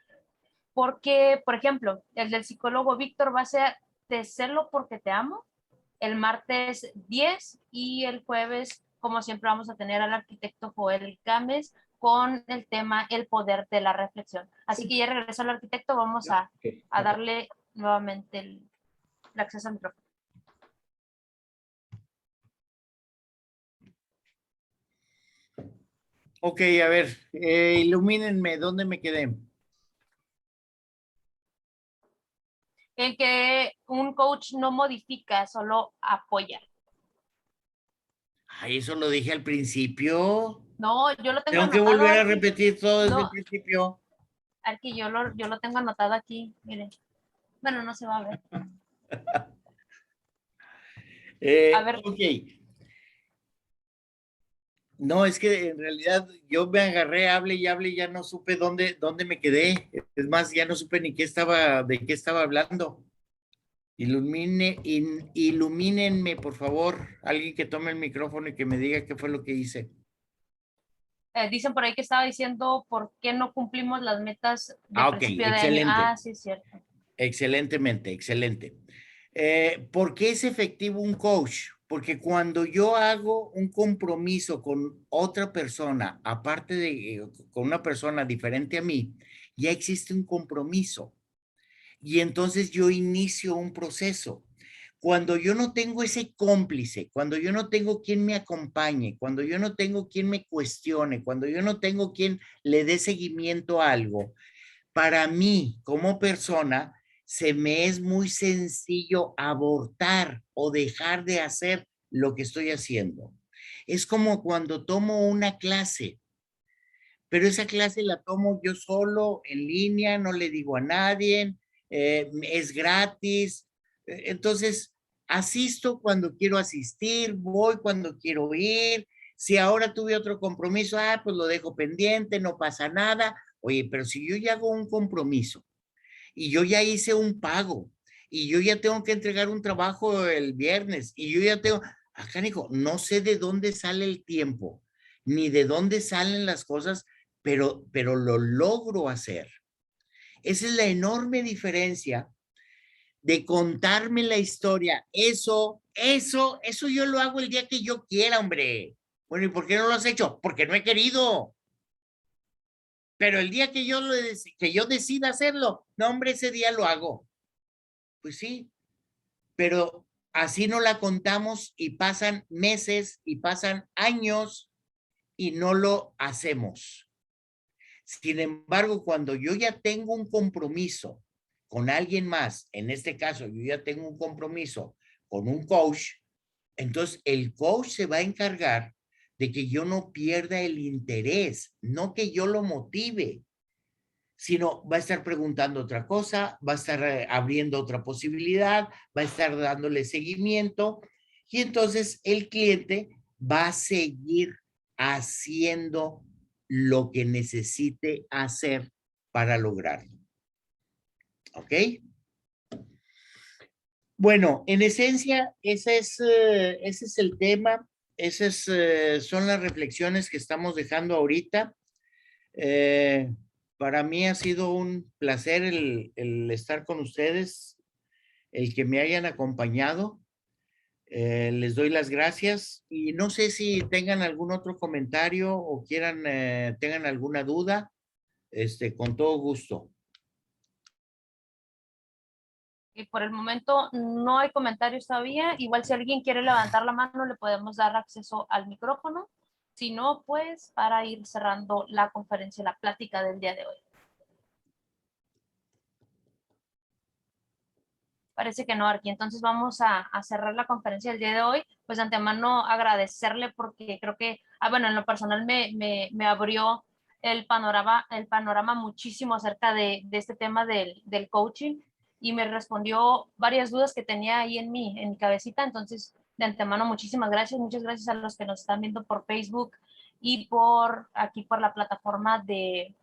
porque, por ejemplo, el del psicólogo Víctor va a ser Te celo porque te amo, el martes 10, y el jueves, como siempre, vamos a tener al arquitecto Joel Gámez con el tema El poder de la reflexión. Así que ya regresó el arquitecto, vamos a darle nuevamente el acceso al micrófono.
Ok, a ver, ilumínenme, ¿dónde me quedé?
En que un coach no modifica, solo apoya.
Ay, eso lo dije al principio.
No, yo lo tengo
Tengo que
anotado.
volver a
Arqui.
repetir todo desde el
No,
principio.
Arqui, yo lo tengo anotado aquí, miren. Bueno, no se va a ver. A ver.
Ok. No, es que en realidad yo me agarré, hable y ya no supe dónde me quedé. Es más, ya no supe ni de qué estaba hablando. Ilumínenme, por favor. Alguien que tome el micrófono y que me diga qué fue lo que hice.
Dicen por ahí que estaba diciendo por qué no cumplimos las metas de
Ok,
principio de año.
excelente.
Sí, es cierto.
Excelentemente, excelente. ¿Por qué es efectivo un coach? Porque cuando yo hago un compromiso con otra persona, aparte de con una persona diferente a mí, ya existe un compromiso. Y entonces yo inicio un proceso. Cuando yo no tengo ese cómplice, cuando yo no tengo quien me acompañe, cuando yo no tengo quien me cuestione, cuando yo no tengo quien le dé seguimiento a algo, para mí como persona se me es muy sencillo abortar o dejar de hacer lo que estoy haciendo. Es como cuando tomo una clase, pero esa clase la tomo yo solo, en línea, no le digo a nadie, es gratis. Entonces, asisto cuando quiero asistir, voy cuando quiero ir. Si ahora tuve otro compromiso, pues lo dejo pendiente, no pasa nada. Oye, pero si yo ya hago un compromiso y yo ya hice un pago y yo ya tengo que entregar un trabajo el viernes y yo ya tengo, acá dijo, no sé de dónde sale el tiempo, ni de dónde salen las cosas, pero lo logro hacer. Esa es la enorme diferencia de contarme la historia. Eso yo lo hago el día que yo quiera, hombre. Bueno, ¿y por qué no lo has hecho? Porque no he querido. Pero el día que yo decida hacerlo, no, hombre, ese día lo hago. Pues sí, pero así no la contamos y pasan meses y pasan años y no lo hacemos. Sin embargo, cuando yo ya tengo un compromiso con alguien más, en este caso yo ya tengo un compromiso con un coach, entonces el coach se va a encargar de que yo no pierda el interés, no que yo lo motive, sino va a estar preguntando otra cosa, va a estar abriendo otra posibilidad, va a estar dándole seguimiento y entonces el cliente va a seguir haciendo lo que necesite hacer para lograrlo. ¿Ok? Bueno, en esencia, ese es el tema, son las reflexiones que estamos dejando ahorita. Para mí ha sido un placer el estar con ustedes, el que me hayan acompañado. Les doy las gracias y no sé si tengan algún otro comentario o tengan alguna duda, con todo gusto.
Y por el momento no hay comentarios todavía. Igual si alguien quiere levantar la mano, le podemos dar acceso al micrófono. Si no, pues para ir cerrando la conferencia, la plática del día de hoy. Parece que no, Arqui. Entonces vamos a cerrar la conferencia del día de hoy. Pues de antemano agradecerle porque creo que, bueno, en lo personal me abrió el panorama muchísimo acerca de este tema del coaching y me respondió varias dudas que tenía ahí en mi cabecita. Entonces, de antemano, muchísimas gracias. Muchas gracias a los que nos están viendo por Facebook y aquí por la plataforma de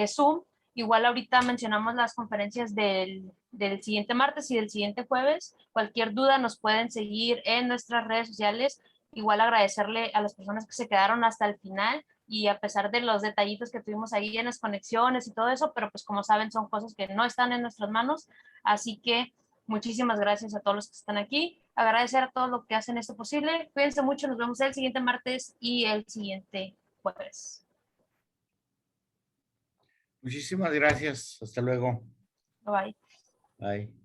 Zoom. Igual ahorita mencionamos las conferencias del siguiente martes y del siguiente jueves. Cualquier duda nos pueden seguir en nuestras redes sociales. Igual agradecerle a las personas que se quedaron hasta el final y a pesar de los detallitos que tuvimos ahí en las conexiones y todo eso, pero pues como saben son cosas que no están en nuestras manos. Así que muchísimas gracias a todos los que están aquí. Agradecer a todos los que hacen esto posible. Cuídense mucho. Nos vemos el siguiente martes y el siguiente jueves.
Muchísimas gracias. Hasta luego.
Bye.
Bye.